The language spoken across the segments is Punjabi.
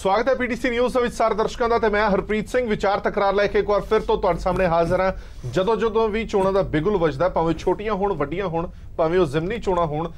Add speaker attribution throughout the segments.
Speaker 1: स्वागत है पीटीसी न्यूज़ ਵਿੱਚ ਸਾਰੇ ਦਰਸ਼ਕਾਂ ਦਾ ਤੇ ਮੈਂ ਹਰਪ੍ਰੀਤ ਸਿੰਘ ਵਿਚਾਰ ਤਕਰਾਰ ਲੈ ਕੇ ਇੱਕ ਵਾਰ ਫਿਰ ਤੋਂ ਤੁਹਾਡੇ ਸਾਹਮਣੇ ਹਾਜ਼ਰ ਹਾਂ। ਜਦੋਂ ਵੀ ਚੋਣਾਂ ਦਾ ਬਿਗੁਲ ਵੱਜਦਾ, ਭਾਵੇਂ ਛੋਟੀਆਂ ਹੋਣ ਵੱਡੀਆਂ ਹੋਣ, ਭਾਵੇਂ ਉਹ ਜ਼ਿਮਨੀ ਚੋਣਾਂ ਹੋਣ,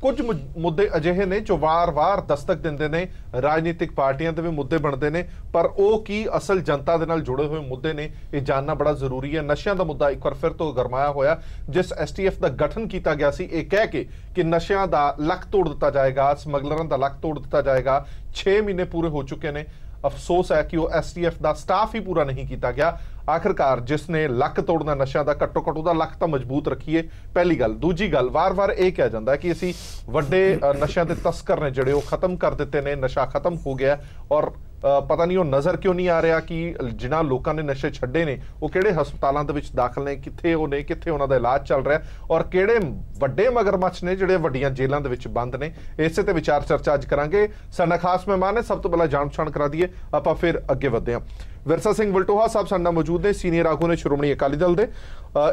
Speaker 1: कुछ मुद्दे अजिहे ने जो वार-वार दस्तक देंदे ने, राजनीतिक पार्टियां दे भी मुद्दे बनते हैं, पर वो की असल जनता दे नाल जुड़े हुए मुद्दे ने, ये जानना बड़ा जरूरी है। नशियां दा मुद्दा एक बार फिर तो गरमाया होया, जिस STF का गठन किया गया सी ये कह के कि नशियां दा लक तोड़ दिता जाएगा, स्मगलरां दा लक तोड़ दिता जाएगा। 6 महीने पूरे हो चुके हैं। अफसोस है कि वो STF का स्टाफ ही पूरा नहीं किया गया। आखिरकार जिसने लक तोड़ना नशा का, घट्टो घट्ट उहदा लक तो मजबूत रखिए, पहली गल। दूजी गल, वार-वार ये कहा जाता है कि असी वड्डे नशा के तस्कर ने जिहड़े वो खत्म कर दिते ने, नशा खत्म हो गया। और पता नहीं वो नज़र क्यों नहीं आ रहा कि जिन्हां लोगों ने नशे छड्डे ने वो किहड़े हस्पतालों दे विच दाखिल ने, कित्थे वो ने, कित्थे उन्हां दा इलाज चल रहा है, और किहड़े वड्डे मगरमच्छ ने जिहड़े वड्डियां जेलों दे विच बंद ने। इसे ते विचार चर्चा अज करांगे। साडा खास मेहमान है, सब तो पहला जान पछाण करा दीए, आपां फिर अगे वधदे हां। विरसा सिंह वलटोहा साहब साडे नाल मौजूद ने, सीनियर आगू ने श्रोमणी अकाली दल दे।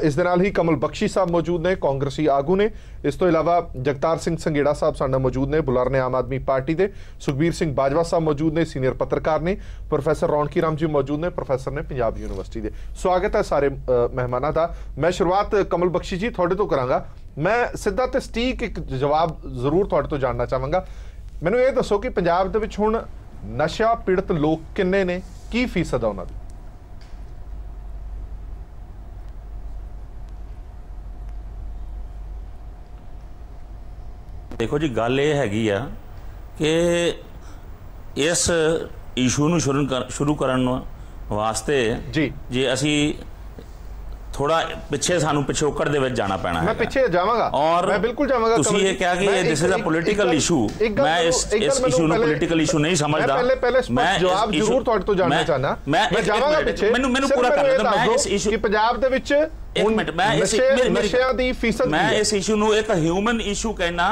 Speaker 1: इस दे नाल ही कमल बख्शी साहब मौजूद ने, कांग्रेसी आगू ने। इस तो इलावा जगतार सिंह संघेड़ा साहब साडे नाल मौजूद ने, बुलारने आम आदमी पार्टी दे। सुखबीर सिंह बाजवा साहब मौजूद ने, सीनियर पत्रकार ने। प्रोफैसर रौनकी राम जी मौजूद ने, प्रोफैसर ने पंजाब यूनिवर्सिटी दे। स्वागत है सारे मेहमानों का। मैं शुरुआत कमल बख्शी जी थोड़े तो करांगा। मैं सीधा ते सटीक एक जवाब जरूर थोड़े तो जानना चाहांगा। मैनूं ये दसो कि पंजाब दे विच हुण नशा पीड़ित लोग किन्ने ने, की फीसद है उन्हां दी?
Speaker 2: देखो जी, गल ये हैगी आ कि इस इशू नूं शुरू करन वास्ते जी असी थोड़ा पिछे सानू पिछोकड़ दे विच जाना पैना है।
Speaker 1: मैं पिछे जावांगा और मैं बिल्कुल जावांगा।
Speaker 2: तुसी ये क्या कि this is a political issue, मैं इस इशू नु पॉलिटिकल इशू नहीं समझदा।
Speaker 1: मैं जवाब जरूर ਤੁਹਾਡੇ ਤੋਂ ਜਾਨਣਾ ਚਾਹਨਾ। मैं ਜਾਵਾਂਗਾ ਪਿਛੇ, ਮੈਨੂੰ ਪੂਰਾ ਕਰ ਲੈਣ ਦਿਓ। मैं इस इशू कि पंजाब ਦੇ ਵਿੱਚ एक मिनट, मैं नशे दी फीसद, मैं इस इशू नु एक ह्यूमन इशू कहना।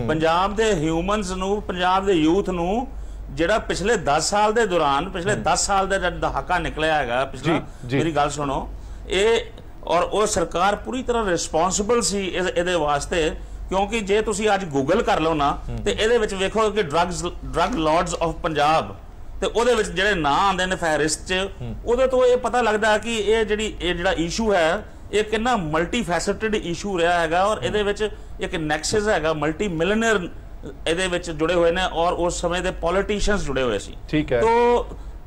Speaker 1: पंजाब दे ह्यूमनस नु, पंजाब दे यूथ नु ਜਿਹੜਾ ਪਿਛਲੇ 10 ਸਾਲ ਦੇ ਦੌਰਾਨ, ਪਿਛਲੇ 10 ਸਾਲ ਦਾ ਜਿਹੜਾ ਦਹਾਕਾ ਨਿਕਲਿਆ ਹੈਗਾ ਪਿਛਲਾ, ਮੇਰੀ ਗੱਲ ਸੁਣੋ, ਇਹ और वो सरकार पूरी तरह रिस्पॉन्सिबल सी ਇਹਦੇ ਵਾਸਤੇ। क्योंकि जे तुसी आज गूगल कर लो ना तो ਇਹਦੇ ਵਿੱਚ ਵੇਖੋ कि ड्रग लॉर्ड्स ऑफ पंजाब ਤੇ ਉਹਦੇ ਵਿੱਚ ਜਿਹੜੇ ਨਾਂ ਆਉਂਦੇ ਨੇ ਫਹਿਰਿਸਤ 'ਚ, ਉਹਦੇ ਤੋਂ ਇਹ ਪਤਾ ਲੱਗਦਾ ਕਿ ਇਹ ਜਿਹੜਾ ਇਸ਼ੂ ਹੈ ਇਹ ਕਿੰਨਾ ਮਲਟੀ ਫੈਸੇਟਡ ਇਸ਼ੂ ਰਿਹਾ ਹੈਗਾ। ਔਰ ਇਹਦੇ ਵਿੱਚ ਇੱਕ ਨੈਕਸਸ ਹੈਗਾ, ਮਲਟੀ ਮਿਲੀਅਨਰ ਇਹਦੇ ਵਿੱਚ ਜੁੜੇ ਹੋਏ ਨੇ, ਔਰ ਉਸ ਸਮੇਂ ਦੇ ਪੋਲੀਟੀਸ਼ੀਅਨਸ ਜੁੜੇ ਹੋਏ ਸੀ। ਠੀਕ ਹੈ, तो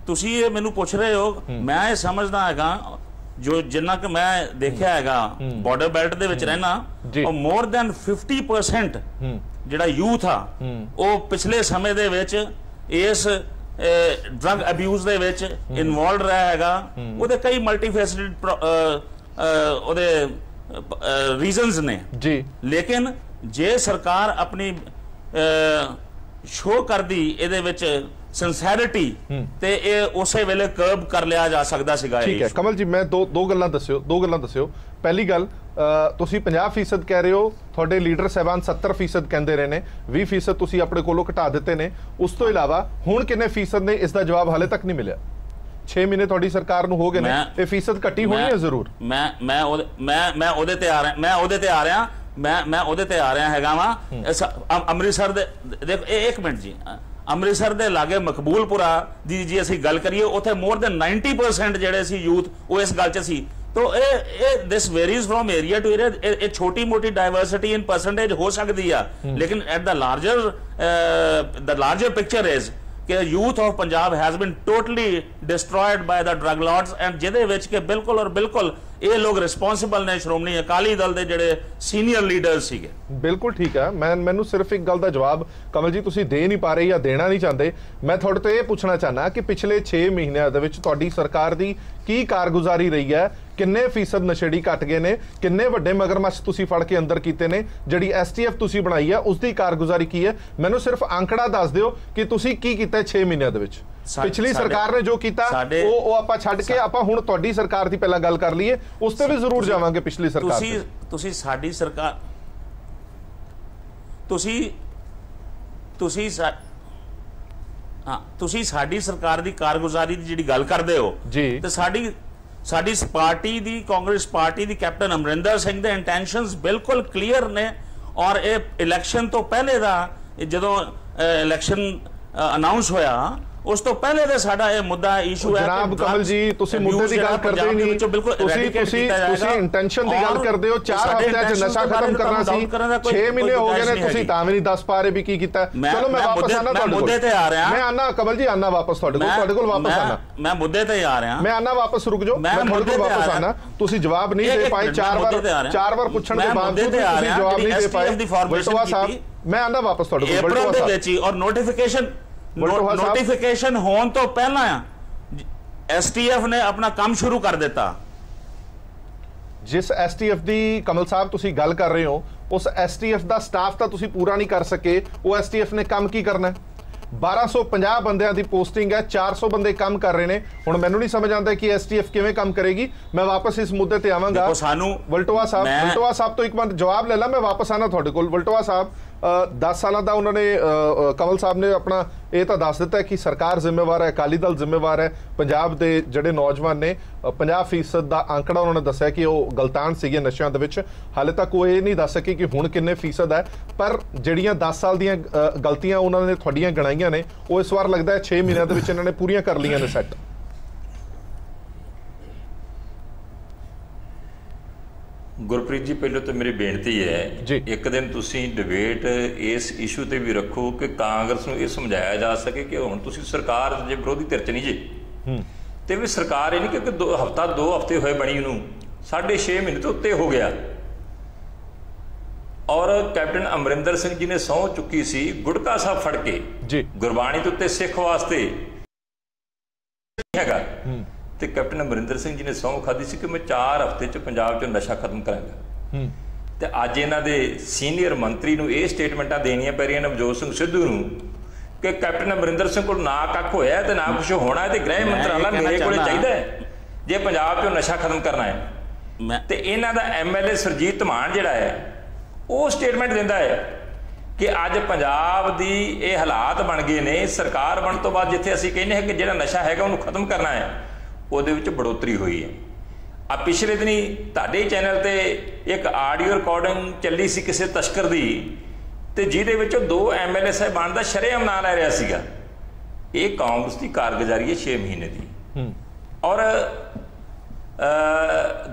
Speaker 1: ਤੁਸੀਂ ਇਹ ਮੈਨੂੰ ਪੁੱਛ ਰਹੇ ਹੋ, ਮੈਂ ਇਹ ਸਮਝਦਾ ਹੈਗਾ जो जिन्ना कि मैं देखा हैगा बॉर्डर बेल्ट दे विच रहना, और मोर दैन 50% जिहड़ा यूथ आ वो पिछले समय दे विच इस drug abuse they which involve रहा हैगा। उहदे कई मल्टीफेसेटेड उहदे रीजनस ने जी। लेकिन जे सरकार अपनी शो कर दी ਇਹਦੇ ਵਿੱਚ सिंसैरिटी ते उसे वेले कर्ब कर लिया जा सकता सीगा। ठीक है कमल जी, मैं दो गल्लां दस्सिओ। पहली गल, तुसीं 50% कह रहे हो, तुहाडे लीडर साहबान 70% कहंदे रहे ने, 20% तुसीं अपने कोलों घटा दिते ने। उस तो इलावा हुण किन्ने फीसद ने, इसका जवाब हाले तक नहीं मिलिया। 6 महीने तुहाडी सरकार नूं हो गए ने, ये फीसद घटी होनी है जरूर।
Speaker 2: मैं ओहदे ते आ रहा हैगा वा। अमृतसर दे देखो, एक मिनट जी, अमृतसर दे लागे मकबूलपुरा दी जी असीं गल करिए, उत्थे मोर देन 90% जिहड़े सी यूथ वो इस गल च सी। तो this varies from area to area. ये छोटी मोटी डाइवर्सिटी इन परसेंटेज हो सकती है, लेकिन at the larger picture is कि youth of Punjab has been totally destroyed by the drug lords, and जिहदे विच कि बिल्कुल और बिल्कुल ये लोग रिस्पॉन्सिबल ने, श्रोमणी अकाली दल के जिहड़े सीनियर लीडर्स सीगे। बिल्कुल
Speaker 1: ठीक है। मैनू सिर्फ एक गल का जवाब कमल जी तुसीं दे नहीं पा रहे या देना नहीं चाहते। मैं तुहाडे तो ये पूछना चाहना कि पिछले 6 महीनों दे विच तुहाडी सरकार की की कारगुजारी रही है, किन्ने फीसद नशेड़ी घट गए ने, किन्ने वड्डे मगरमच्छ तुसीं फड़ के अंदर कीते ने, जिहड़ी STF तुसीं बनाई है उसकी कारगुजारी की है? मैनू सिर्फ आंकड़ा दस दिओ कि तुसीं की कीता 6 महीनों दे विच। पिछली सरकार ने जो किया वो आपां छड्ड के आपां हुण तुहाडी सरकार दी पहला गल कर लईए, उस ते भी जरूर जावांगे। पिछली सरकार
Speaker 2: तुसीं साडी सरकार तुसीं साडी सरकार दी कारगुजारी दी जिहड़ी गल करदे हो जी, ते साडी पार्टी दी, कांग्रेस पार्टी दी कैप्टन अमरिंदर सिंह दे इंटेंशनस बिल्कुल क्लीयर ने। और ये इलैक्शन तो पहले दा जदों इलैक्शन अनाउंस होया ਉਸ ਤੋਂ ਪਹਿਲੇ ਦੇ ਸਾਡਾ ਇਹ ਮੁੱਦਾ ਇਸ਼ੂ ਹੈ।
Speaker 1: ਜਨਾਬ ਕਮਲ ਜੀ ਤੁਸੀਂ ਮੁੱਦੇ ਦੀ ਗੱਲ ਕਰਦੇ ਨਹੀਂ, ਤੁਸੀਂ ਇੰਟੈਂਸ਼ਨ ਦੀ ਗੱਲ ਕਰਦੇ ਹੋ। 4 ਹਫ਼ਤਿਆਂ 'ਚ ਨਸ਼ਾ ਖਤਮ ਕਰਨਾ ਸੀ, 6 ਮਹੀਨੇ ਹੋ ਗਏ ਨੇ, ਤੁਸੀਂ ਤਾਂ ਵੀ ਨਹੀਂ ਦੱਸ ਪਾ ਰਹੇ ਵੀ ਕੀ ਕੀਤਾ। ਚਲੋ ਮੈਂ ਵਾਪਸ ਆਣਾ ਤੁਹਾਡੇ ਕੋਲ,
Speaker 2: ਮੁੱਦੇ ਤੇ ਆ ਰਿਹਾ।
Speaker 1: ਮੈਂ ਆਣਾ ਕਮਲ ਜੀ, ਆਣਾ ਵਾਪਸ ਤੁਹਾਡੇ ਕੋਲ ਵਾਪਸ ਆਣਾ।
Speaker 2: ਮੈਂ ਮੁੱਦੇ ਤੇ ਆ ਰਿਹਾ,
Speaker 1: ਮੈਂ ਆਣਾ ਵਾਪਸ, ਰੁਕ ਜਾਓ, ਮੈਂ ਤੁਹਾਡੇ ਕੋਲ ਵਾਪਸ ਆਣਾ। ਤੁਸੀਂ ਜਵਾਬ ਨਹੀਂ ਦੇ ਪਾਏ, 4 ਵਾਰ ਪੁੱਛਣ ਦੇ ਬਾਵਜੂਦ ਤੁਸੀਂ ਜਵਾਬ ਨਹੀਂ ਦੇ ਪਾਏ। ਬਲਟੋਆ ਸਾਹਿਬ ਮੈਂ ਆਣਾ ਵਾਪਸ ਤੁਹਾਡੇ ਕੋਲ। ਬਲਟੋਆ ਸਾਹਿਬ
Speaker 2: ਔਰ ਨੋਟੀਫਿਕੇਸ਼ਨ ਹੋਣ ਤੋਂ ਪਹਿਲਾਂ ਐਸਟੀਐਫ ਨੇ ਆਪਣਾ ਕੰਮ ਸ਼ੁਰੂ ਕਰ ਦਿੱਤਾ।
Speaker 1: ਜਿਸ ਐਸਟੀਐਫ ਦੀ ਕਮਲ ਸਾਹਿਬ ਤੁਸੀਂ ਗੱਲ ਕਰ ਰਹੇ ਹੋ, ਉਸ ਐਸਟੀਐਫ ਦਾ ਸਟਾਫ ਤਾਂ ਤੁਸੀਂ ਪੂਰਾ ਨਹੀਂ ਕਰ ਸਕੇ। ਉਹ ਐਸਟੀਐਫ ਨੇ ਕੰਮ ਕੀ ਕਰਨਾ ਹੈ? 1250 ਬੰਦਿਆਂ ਦੀ ਪੋਸਟਿੰਗ ਹੈ, 400 ਬੰਦੇ ਕੰਮ ਕਰ ਰਹੇ ਨੇ। ਹੁਣ ਮੈਨੂੰ ਨਹੀਂ ਸਮਝ ਆਉਂਦਾ ਕਿ ਐਸਟੀਐਫ ਕਿਵੇਂ ਕੰਮ ਕਰੇਗੀ। ਮੈਂ ਵਾਪਸ ਇਸ ਮੁੱਦੇ ਤੇ ਆਵਾਂਗਾ।
Speaker 2: ਸਾਨੂੰ
Speaker 1: ਵਲਟੋਆ ਸਾਹਿਬ ਤੋਂ ਇੱਕ ਮਿੰਟ ਜਵਾਬ ਲੈ ਲਾ, ਮੈਂ ਵਾਪਸ ਆਣਾ ਤੁਹਾਡੇ ਕੋਲ। ਵਲਟੋਆ ਸਾਹਿਬ 10 ਸਾਲਾਂ ਦਾ ਉਹਨਾਂ ਨੇ ਕਮਲ ਸਾਹਿਬ ਨੇ ਆਪਣਾ ਇਹ ਤਾਂ ਦੱਸ ਦਿੱਤਾ ਕਿ ਸਰਕਾਰ ਜ਼ਿੰਮੇਵਾਰ ਹੈ, ਅਕਾਲੀ ਦਲ ਜ਼ਿੰਮੇਵਾਰ ਹੈ। ਪੰਜਾਬ ਦੇ ਜਿਹੜੇ ਨੌਜਵਾਨ ਨੇ 50% ਦਾ ਅੰਕੜਾ ਉਹਨਾਂ ਨੇ ਦੱਸਿਆ ਕਿ ਉਹ ਗਲਤਾਨ ਸੀਗੇ ਨਸ਼ਿਆਂ ਦੇ ਵਿੱਚ। ਹਾਲੇ ਤੱਕ ਉਹ ਇਹ ਨਹੀਂ ਦੱਸ ਸਕੇ ਕਿ ਹੁਣ ਕਿੰਨੇ ਫੀਸਦ ਹੈ, ਪਰ ਜਿਹੜੀਆਂ 10 ਸਾਲ ਦੀਆਂ ਗਲਤੀਆਂ ਉਹਨਾਂ ਨੇ ਤੁਹਾਡੀਆਂ ਗਣਾਈਆਂ ਨੇ, ਉਹ ਇਸ ਵਾਰ ਲੱਗਦਾ ਹੈ 6 ਮਹੀਨਿਆਂ ਦੇ ਵਿੱਚ ਇਹਨਾਂ ਨੇ ਪੂਰੀਆਂ ਕਰ ਲਈਆਂ ਨੇ ਸੈੱਟ।
Speaker 3: ਗੁਰਪ੍ਰੀਤ ਜੀ ਪਹਿਲਾਂ ਤਾਂ ਮੇਰੀ ਬੇਨਤੀ ਹੈ, ਇੱਕ ਦਿਨ ਤੁਸੀਂ ਡਿਬੇਟ ਇਸ ਇਸ਼ੂ ਤੇ ਵੀ ਰੱਖੋ ਕਿ ਕਾਂਗਰਸ ਨੂੰ ਇਹ ਸਮਝਾਇਆ ਜਾ ਸਕੇ ਕਿ ਹੁਣ ਤੁਸੀਂ ਸਰਕਾਰ ਜੇ ਵਿਰੋਧੀ ਧਿਰ ਚ ਨਹੀਂ ਜੀ, ਤੇ ਵੀ ਸਰਕਾਰ ਇਹ ਨਹੀਂ ਕਿ 2 ਹਫ਼ਤੇ ਹੋਏ ਬਣੀ ਨੂੰ, 6.5 ਮਹੀਨੇ ਤੋਂ ਉੱਤੇ ਹੋ ਗਿਆ। ਔਰ ਕੈਪਟਨ ਅਮਰਿੰਦਰ ਸਿੰਘ ਜੀ ਨੇ ਸਹੁੰ ਚੁੱਕੀ ਸੀ ਗੁਟਕਾ ਸਾਹਿਬ ਫੜ ਕੇ ਜੀ, ਗੁਰਬਾਣੀ ਦੇ ਉੱਤੇ ਸਿੱਖ ਵਾਸਤੇ ਹੈਗਾ। ਤੇ ਕੈਪਟਨ ਅਮਰਿੰਦਰ ਸਿੰਘ ਜੀ ਨੇ ਸਹੁੰ ਖਾਧੀ ਸੀ ਕਿ ਮੈਂ 4 ਹਫ਼ਤੇ 'ਚ ਪੰਜਾਬ 'ਚ ਨਸ਼ਾ ਖਤਮ ਕਰਾਂਗਾ। ਤੇ ਅੱਜ ਇਹਨਾਂ ਦੇ ਸੀਨੀਅਰ ਮੰਤਰੀ ਨੂੰ ਇਹ ਸਟੇਟਮੈਂਟਾਂ ਦੇਣੀਆਂ ਪੈ ਰਹੀਆਂ ਨਵਜੋਤ ਸਿੰਘ ਸਿੱਧੂ ਨੂੰ ਕਿ ਕੈਪਟਨ ਅਮਰਿੰਦਰ ਸਿੰਘ ਕੋਲ ਨਾ ਕੱਖ ਹੋਇਆ ਤੇ ਨਾ ਕੁਛ ਹੋਣਾ, ਤੇ ਗ੍ਰਹਿ ਮੰਤਰਾਲਾ ਮੇਰੇ ਕੋਲ ਚਾਹੀਦਾ ਹੈ ਜੇ ਪੰਜਾਬ 'ਚੋਂ ਨਸ਼ਾ ਖਤਮ ਕਰਨਾ ਹੈ। ਤੇ ਇਹਨਾਂ ਦਾ ਐਮਐਲਏ ਸਰਜੀਤ ਧਮਾਨ ਜਿਹੜਾ ਹੈ ਉਹ ਸਟੇਟਮੈਂਟ ਦਿੰਦਾ ਹੈ ਕਿ ਅੱਜ ਪੰਜਾਬ ਦੀ ਇਹ ਹਾਲਾਤ ਬਣ ਗਏ ਨੇ, ਸਰਕਾਰ ਬਣਨ ਤੋਂ ਬਾਅਦ ਜਿੱਥੇ ਅਸੀਂ ਕਹਿੰਦੇ ਹਾਂ ਕਿ ਜਿਹੜਾ ਨਸ਼ਾ ਹੈਗਾ ਉਹਨੂੰ ਖਤਮ ਕਰਨਾ ਹੈ, ਉਹਦੇ ਵਿੱਚ ਬੜੋਤਰੀ ਹੋਈ ਹੈ। ਆ ਪਿਛਲੇ ਦਿਨੀ ਤੁਹਾਡੇ ਚੈਨਲ ਤੇ ਇੱਕ ਆਡੀਓ ਰਿਕਾਰਡਿੰਗ ਚੱਲੀ ਸੀ ਕਿਸੇ ਤਸਕਰ ਦੀ, ਤੇ ਜਿਹਦੇ ਵਿੱਚ 2 ਐਮਐਲਏ ਸਾਹਿਬਾਨ ਦਾ ਸ਼ਰੇਆਮ ਨਾਂ ਲੈ ਰਿਹਾ ਸੀਗਾ। ਇਹ ਕਾਂਗਰਸ ਦੀ ਕਾਰਗੁਜ਼ਾਰੀ ਹੈ 6 ਮਹੀਨੇ ਦੀ। ਔਰ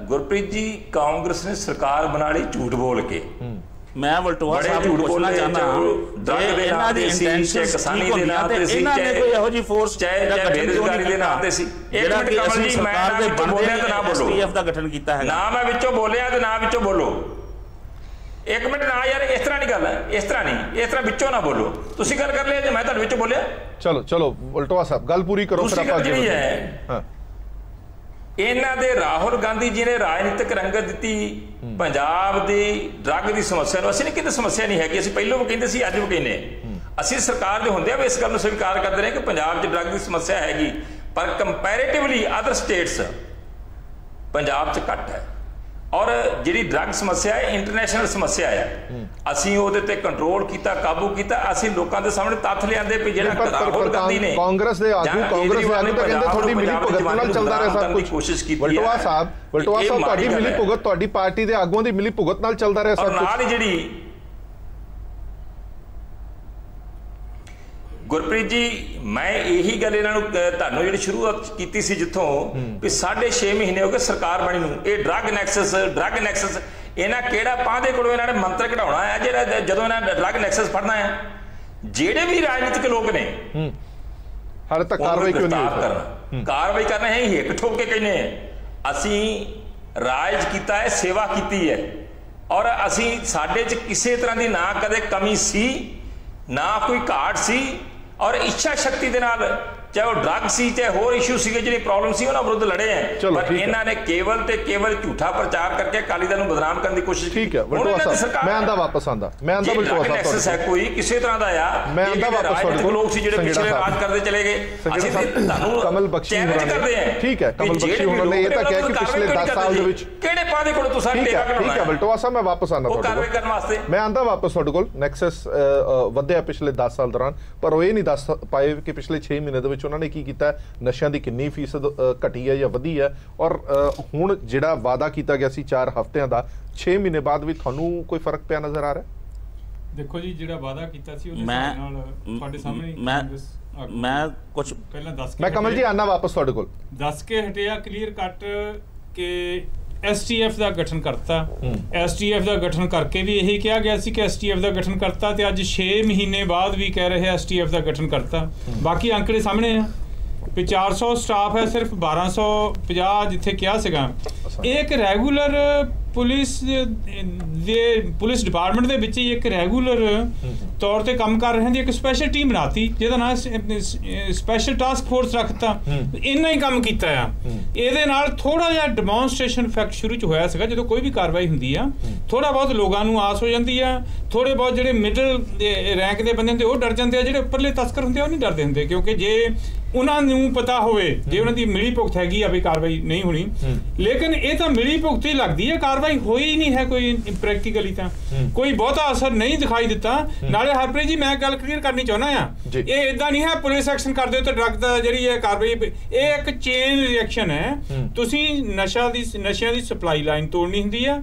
Speaker 3: ਗੁਰਪ੍ਰੀਤ ਜੀ ਕਾਂਗਰਸ ਨੇ ਸਰਕਾਰ ਬਣਾ ਲਈ ਝੂਠ ਬੋਲ ਕੇ।
Speaker 2: ਮੈਂ ਵਲਟੋਆ ਸਾਹਿਬ ਨੂੰ ਪੁੱਛਣਾ ਚਾਹੁੰਦਾ ਹਾਂ, ਇਹਨਾਂ ਦੀ ਇੰਟੈਂਸ਼ਨ ਕਿਸਾਨੀ ਦੇ ਨਾਂ ਤੇ ਸੀ, ਇਹਨਾਂ ਨੇ ਕੋਈ ਇਹੋ ਜਿਹੀ ਫੋਰਸ ਚਾਹੇ ਬੇਰੁਜ਼ਗਾਰੀ ਦੇ ਨਾਂ ਤੇ ਸੀ। ਜਿਹੜਾ ਕਿ ਅਸੀਂ ਸਰਕਾਰ ਦੇ ਬੰਦੇ ਤੇ ਨਾ ਬੋਲੋ, ਐਸਟੀਐਫ ਦਾ ਗਠਨ ਕੀਤਾ ਹੈ
Speaker 3: ਨਾ ਮੈਂ ਵਿੱਚੋਂ ਬੋਲਿਆ ਤੇ ਨਾ ਵਿੱਚੋਂ ਬੋਲੋ। ਇੱਕ ਮਿੰਟ ਨਾ ਯਾਰ, ਇਸ ਤਰ੍ਹਾਂ ਨਹੀਂ ਗੱਲ ਹੈ, ਇਸ ਤਰ੍ਹਾਂ ਨਹੀਂ, ਇਸ ਤਰ੍ਹਾਂ ਵਿੱਚੋਂ ਨਾ ਬੋਲੋ। ਤੁਸੀਂ ਗੱਲ ਕਰ ਲਿਆ ਜੇ ਮੈਂ ਤੁਹਾਡੇ ਵਿੱਚੋਂ ਬੋਲਿਆ।
Speaker 1: ਚਲੋ ਵਲਟੋਆ ਸਾਹਿਬ ਗੱਲ ਪੂਰੀ ਕਰੋ ਫਿਰ ਆਪਾਂ
Speaker 3: ਅੱਗੇ ਹਾਂ। ਇਹਨਾਂ ਦੇ ਰਾਹੁਲ ਗਾਂਧੀ ਜੀ ਨੇ ਰਾਜਨੀਤਿਕ ਰੰਗਤ ਦਿੱਤੀ ਪੰਜਾਬ ਦੀ ਡਰੱਗ ਦੀ ਸਮੱਸਿਆ ਨੂੰ। ਅਸੀਂ ਨਹੀਂ ਕਹਿੰਦੇ ਸਮੱਸਿਆ ਨਹੀਂ ਹੈਗੀ, ਅਸੀਂ ਪਹਿਲਾਂ ਵੀ ਕਹਿੰਦੇ ਸੀ, ਅੱਜ ਵੀ ਕਹਿੰਦੇ। ਅਸੀਂ ਸਰਕਾਰ ਦੇ ਹੁੰਦਿਆਂ ਵੀ ਇਸ ਗੱਲ ਨੂੰ ਸਵੀਕਾਰ ਕਰਦੇ ਰਹੇ ਕਿ ਪੰਜਾਬ 'ਚ ਡਰੱਗ ਦੀ ਸਮੱਸਿਆ ਹੈਗੀ, ਪਰ ਕੰਪੈਰੇਟਿਵਲੀ ਅਦਰ ਸਟੇਟਸ ਪੰਜਾਬ 'ਚ ਘੱਟ ਹੈ। ਔਰ ਜਿਹੜੀ ਡਰੱਗ ਸਮੱਸਿਆ ਹੈ ਇੰਟਰਨੈਸ਼ਨਲ ਸਮੱਸਿਆ ਹੈ, ਅਸੀਂ ਉਹਦੇ ਤੇ ਕੰਟਰੋਲ ਕੀਤਾ, ਕਾਬੂ ਕੀਤਾ। ਅਸੀਂ ਲੋਕਾਂ ਦੇ ਸਾਹਮਣੇ ਤੱਥ ਲਿਆਂਦੇ ਵੀ ਜਿਹੜਾ ਰਾਹੁਲ ਗਾਂਧੀ ਨੇ
Speaker 1: ਕਾਂਗਰਸ ਦੇ ਆਗੂ ਤਾਂ ਕਹਿੰਦੇ ਤੁਹਾਡੀ ਮਿਲੀ ਭੁਗਤ ਨਾਲ ਚੱਲਦਾ ਰਿਹਾ ਸਭ ਕੁਝ।
Speaker 3: ਕੋਸ਼ਿਸ਼ ਕੀਤੀ
Speaker 1: ਵਲਟੋਆ ਸਾਹਿਬ ਤੁਹਾਡੀ ਮਿਲੀ ਭੁਗਤ, ਤੁਹਾਡੀ ਪਾਰਟੀ ਦੇ ਆਗੂਆਂ ਦੀ ਮਿਲੀ ਭੁਗਤ ਨਾਲ ਚੱਲਦਾ ਰਿਹਾ ਸਭ ਕੁਝ।
Speaker 3: ਨਾਲ ਹੀ ਜਿਹੜੀ ਗੁਰਪ੍ਰੀਤ ਜੀ, ਮੈਂ ਇਹੀ ਗੱਲ ਇਹਨਾਂ ਨੂੰ ਤੁਹਾਨੂੰ ਜਿਹੜੀ ਸ਼ੁਰੂਆਤ ਕੀਤੀ ਸੀ ਜਿੱਥੋਂ ਵੀ 6.5 ਮਹੀਨੇ ਹੋ ਗਏ ਸਰਕਾਰ ਬਣੀ ਨੂੰ, ਇਹ ਡਰੱਗ ਨੈਕਸਸ ਇਹਨਾਂ ਕਿਹੜਾ ਪਾਂਦੇ ਕੋਲੋਂ ਇਹਨਾਂ ਨੇ ਮੰਤਰ ਕਢਾਉਣਾ ਹੈ ਜਿਹੜਾ ਜਦੋਂ ਇਹਨਾਂ ਡਰੱਗ ਨੈਕਸਸ ਫੜਨਾ ਹੈ। ਜਿਹੜੇ ਵੀ ਰਾਜਨੀਤਿਕ ਲੋਕ ਨੇ
Speaker 1: ਹਾਲੇ ਤੱਕ ਕਾਰਵਾਈ ਕਿਉਂ ਨਹੀਂ ਹੋਈ?
Speaker 3: ਕਾਰਵਾਈ ਕਰਨਾ ਹੈ, ਹਿੱਕ ਠੋਕ ਕੇ ਕਹਿੰਦੇ ਅਸੀਂ ਰਾਜ ਕੀਤਾ ਹੈ, ਸੇਵਾ ਕੀਤੀ ਹੈ, ਔਰ ਅਸੀਂ ਸਾਡੇ 'ਚ ਕਿਸੇ ਤਰ੍ਹਾਂ ਦੀ ਨਾ ਕਦੇ ਕਮੀ ਸੀ ਨਾ ਕੋਈ ਘਾਟ ਸੀ। ਔਰ ਇੱਛਾ ਸ਼ਕਤੀ ਦੇ ਨਾਲ ਚਾਹੇ ਉਹ ਡਰੱਗ ਸੀ ਚਾਹੇ ਹੋਰ ਇਸ਼ੂ ਸੀਗੇ ਜਿਹੜੀ ਪ੍ਰੋਬਲਮ ਸੀ ਉਹਨਾਂ ਵਿਰੁੱਧ ਲੜੇ ਹੈ। ਪਰ ਇਹਨਾਂ ਨੇ ਕੇਵਲ ਤੇ ਕੇਵਲ ਝੂਠਾ ਪ੍ਰਚਾਰ ਕਰਕੇ ਅਕਾਲੀ ਦਲ ਨੂੰ ਬਦਨਾਮ ਕਰਨ ਦੀ ਕੋਸ਼ਿਸ਼ ਕੀਤੀ।
Speaker 1: ਠੀਕ ਹੈ ਵਲਟੋਆ ਸਾਹਿਬ, ਮੈਂ ਆਂਦਾ ਵਾਪਸ ਆਂਦਾ, ਮੈਂ ਆਂਦਾ ਵਲਟੋਆ ਸਾਹਿਬ
Speaker 3: ਐਕਸੈਸ ਹੈ ਕੋਈ ਕਿਸੇ ਤਰ੍ਹਾਂ ਦਾ ਆ,
Speaker 1: ਮੈਂ ਆਂਦਾ ਵਾਪਸ ਤੁਹਾਡੇ ਕੋਲ।
Speaker 3: ਲੋਕ ਸੀ ਜਿਹੜੇ ਪਿਛਲੇ ਰਾਜ ਕਰਦੇ ਚਲੇ ਗਏ, ਅਸੀਂ ਤੁਹਾਨੂੰ
Speaker 1: ਕਮਲ ਬਖਸ਼ੀ ਕਰਦੇ ਹਾਂ। ਠੀਕ ਹੈ, ਕਮਲ ਬਖਸ਼ੀ ਉਹਨਾਂ ਨੇ ਇਹ ਤਾਂ ਕਿਹਾ ਕਿ ਪਿਛਲੇ 10 ਸਾਲ ਦੇ ਵਿੱਚ
Speaker 3: ਕਿਹੜੇ ਪਾਦੇ ਕੋਲ ਤੁਸੀਂ ਟੇਕਾ ਕਢਾਉਣਾ।
Speaker 1: ਠੀਕ ਹੈ ਵਲਟੋਆ ਸਾਹਿਬ, ਮੈਂ ਵਾਪਸ ਆਂਦਾ
Speaker 3: ਤੁਹਾਡੇ ਕੋਲ ਕਰਨ ਵਾਸਤੇ।
Speaker 1: ਮੈਂ ਆਂਦਾ ਵਾਪਸ ਤੁਹਾਡੇ ਕੋਲ। ਨੈਕਸਸ ਵਧਿਆ ਪਿਛਲੇ 10 ਸਾਲ ਦੌਰਾਨ, ਪਰ ਉਹ ਇਹ ਨਹੀਂ ਦੱਸ ਪਾਏ ਕਿ ਪਿਛਲੇ 6 ਮਹੀਨੇ ਦੇ ਵਿੱਚ ਉਹਨਾਂ ਨੇ ਕੀ ਕੀਤਾ, ਨਸ਼ਿਆਂ ਦੀ ਕਿੰਨੀ ਫੀਸਦ ਘਟੀ ਹੈ ਜਾਂ ਵਧੀ ਹੈ। ਔਰ ਹੁਣ ਜਿਹੜਾ ਵਾਅਦਾ ਕੀਤਾ ਗਿਆ ਸੀ 4 ਹਫ਼ਤਿਆਂ ਦਾ, 6 ਮਹੀਨੇ ਬਾਅਦ ਵੀ ਤੁਹਾਨੂੰ ਕੋਈ ਫਰਕ ਪਿਆ ਨਜ਼ਰ ਆ ਰਿਹਾ?
Speaker 4: ਦੇਖੋ ਜੀ, ਜਿਹੜਾ ਵਾਅਦਾ ਕੀਤਾ ਸੀ ਉਹਦੇ ਨਾਲ ਤੁਹਾਡੇ ਸਾਹਮਣੇ
Speaker 2: मैं कुछ
Speaker 4: ਪਹਿਲਾਂ ਦੱਸ
Speaker 1: मैं कमल जी आना वापस ਤੁਹਾਡੇ ਕੋਲ
Speaker 4: ਦੱਸ ਕੇ ਹਟਿਆ ਕਲੀਅਰ ਕੱਟ ਕਿ STF ਦਾ ਗਠਨ ਕਰਤਾ। STF ਦਾ ਗਠਨ ਕਰਕੇ ਵੀ ਇਹੀ ਕਿਹਾ ਗਿਆ ਸੀ ਕਿ STF ਦਾ ਗਠਨ ਕਰਤਾ, ਤੇ ਅੱਜ 6 ਮਹੀਨੇ ਬਾਅਦ ਵੀ ਕਹਿ ਰਹੇ STF ਦਾ ਗਠਨ ਕਰਤਾ। ਬਾਕੀ ਅੰਕੜੇ ਸਾਹਮਣੇ ਆ ਵੀ 400 ਸਟਾਫ ਹੈ, ਸਿਰਫ 1250 ਜਿੱਥੇ ਕਿਹਾ ਸੀਗਾ। ਇਹ ਇੱਕ ਰੈਗੂਲਰ ਪੁਲਿਸ ਡਿਪਾਰਟਮੈਂਟ ਦੇ ਵਿੱਚ ਹੀ ਇੱਕ ਰੈਗੂਲਰ ਤੌਰ ਤੇ ਕੰਮ ਕਰ ਰਹੇ ਦੀ ਇੱਕ ਸਪੈਸ਼ਲ ਟੀਮ ਬਣਾਤੀ, ਜਿਹਦਾ ਨਾਮ ਸਪੈਸ਼ਲ ਟਾਸਕ ਫੋਰਸ ਰੱਖਤਾ। ਇੰਨਾ ਹੀ ਕੰਮ ਕੀਤਾ ਆ। ਇਹਦੇ ਨਾਲ ਥੋੜਾ ਜਿਹਾ ਡੈਮੋਨਸਟ੍ਰੇਸ਼ਨ ਇਫੈਕਟ ਸ਼ੁਰੂ ਚ ਹੋਇਆ ਸੀਗਾ। ਜਦੋਂ ਕੋਈ ਵੀ ਕਾਰਵਾਈ ਹੁੰਦੀ ਆ, ਥੋੜਾ ਬਹੁਤ ਲੋਕਾਂ ਨੂੰ ਆਸ ਹੋ ਜਾਂਦੀ ਆ, ਥੋੜੇ ਬਹੁਤ ਜਿਹੜੇ ਮਿਡਲ ਰੈਂਕ ਦੇ ਬੰਦੇ ਹੁੰਦੇ ਉਹ ਡਰ ਜਾਂਦੇ ਆ, ਜਿਹੜੇ ਉੱਪਰਲੇ ਤਸਕਰ ਹੁੰਦੇ ਉਹ ਨਹੀਂ ਡਰਦੇ ਹੁੰਦੇ, ਕਿਉਂਕਿ ਜੇ ਉਹਨਾਂ ਨੂੰ ਪਤਾ ਹੋਵੇ, ਜੇ ਉਹਨਾਂ ਦੀ ਮਿਲੀ ਭੁਗਤ ਹੈਗੀ ਆ ਵੀ ਕਾਰਵਾਈ ਨਹੀਂ ਹੋਣੀ। ਲੇਕਿਨ ਇਹ ਤਾਂ ਮਿਲੀ ਭੁਗਤ ਹੀ ਲੱਗਦੀ ਹੈ, ਕਾਰਵਾਈ ਹੋਈ ਹੀ ਨਹੀਂ ਹੈ ਕੋਈ ਪ੍ਰੈਕਟੀਕਲੀ, ਤਾਂ ਕੋਈ ਬਹੁਤਾ ਅਸਰ ਨਹੀਂ ਦਿਖਾਈ ਦਿੱਤਾ। ਨਾਲੇ ਹਰਪ੍ਰੀਤ ਜੀ ਮੈਂ ਗੱਲ ਕਲੀਅਰ ਕਰਨੀ ਚਾਹੁੰਦਾ ਆ, ਇਹ ਇਦਾਂ ਨਹੀਂ ਹੈ ਪੁਲਿਸ ਐਕਸ਼ਨ ਕਰਦੇ ਹੋ ਤਾਂ ਡਰੱਗ ਦਾ ਜਿਹੜੀ ਹੈ ਕਾਰਵਾਈ, ਇਹ ਇੱਕ ਚੇਨ ਰਿਐਕਸ਼ਨ ਹੈ। ਤੁਸੀਂ ਨਸ਼ਿਆਂ ਦੀ ਸਪਲਾਈ ਲਾਈਨ ਤੋੜਨੀ ਹੁੰਦੀ ਆ,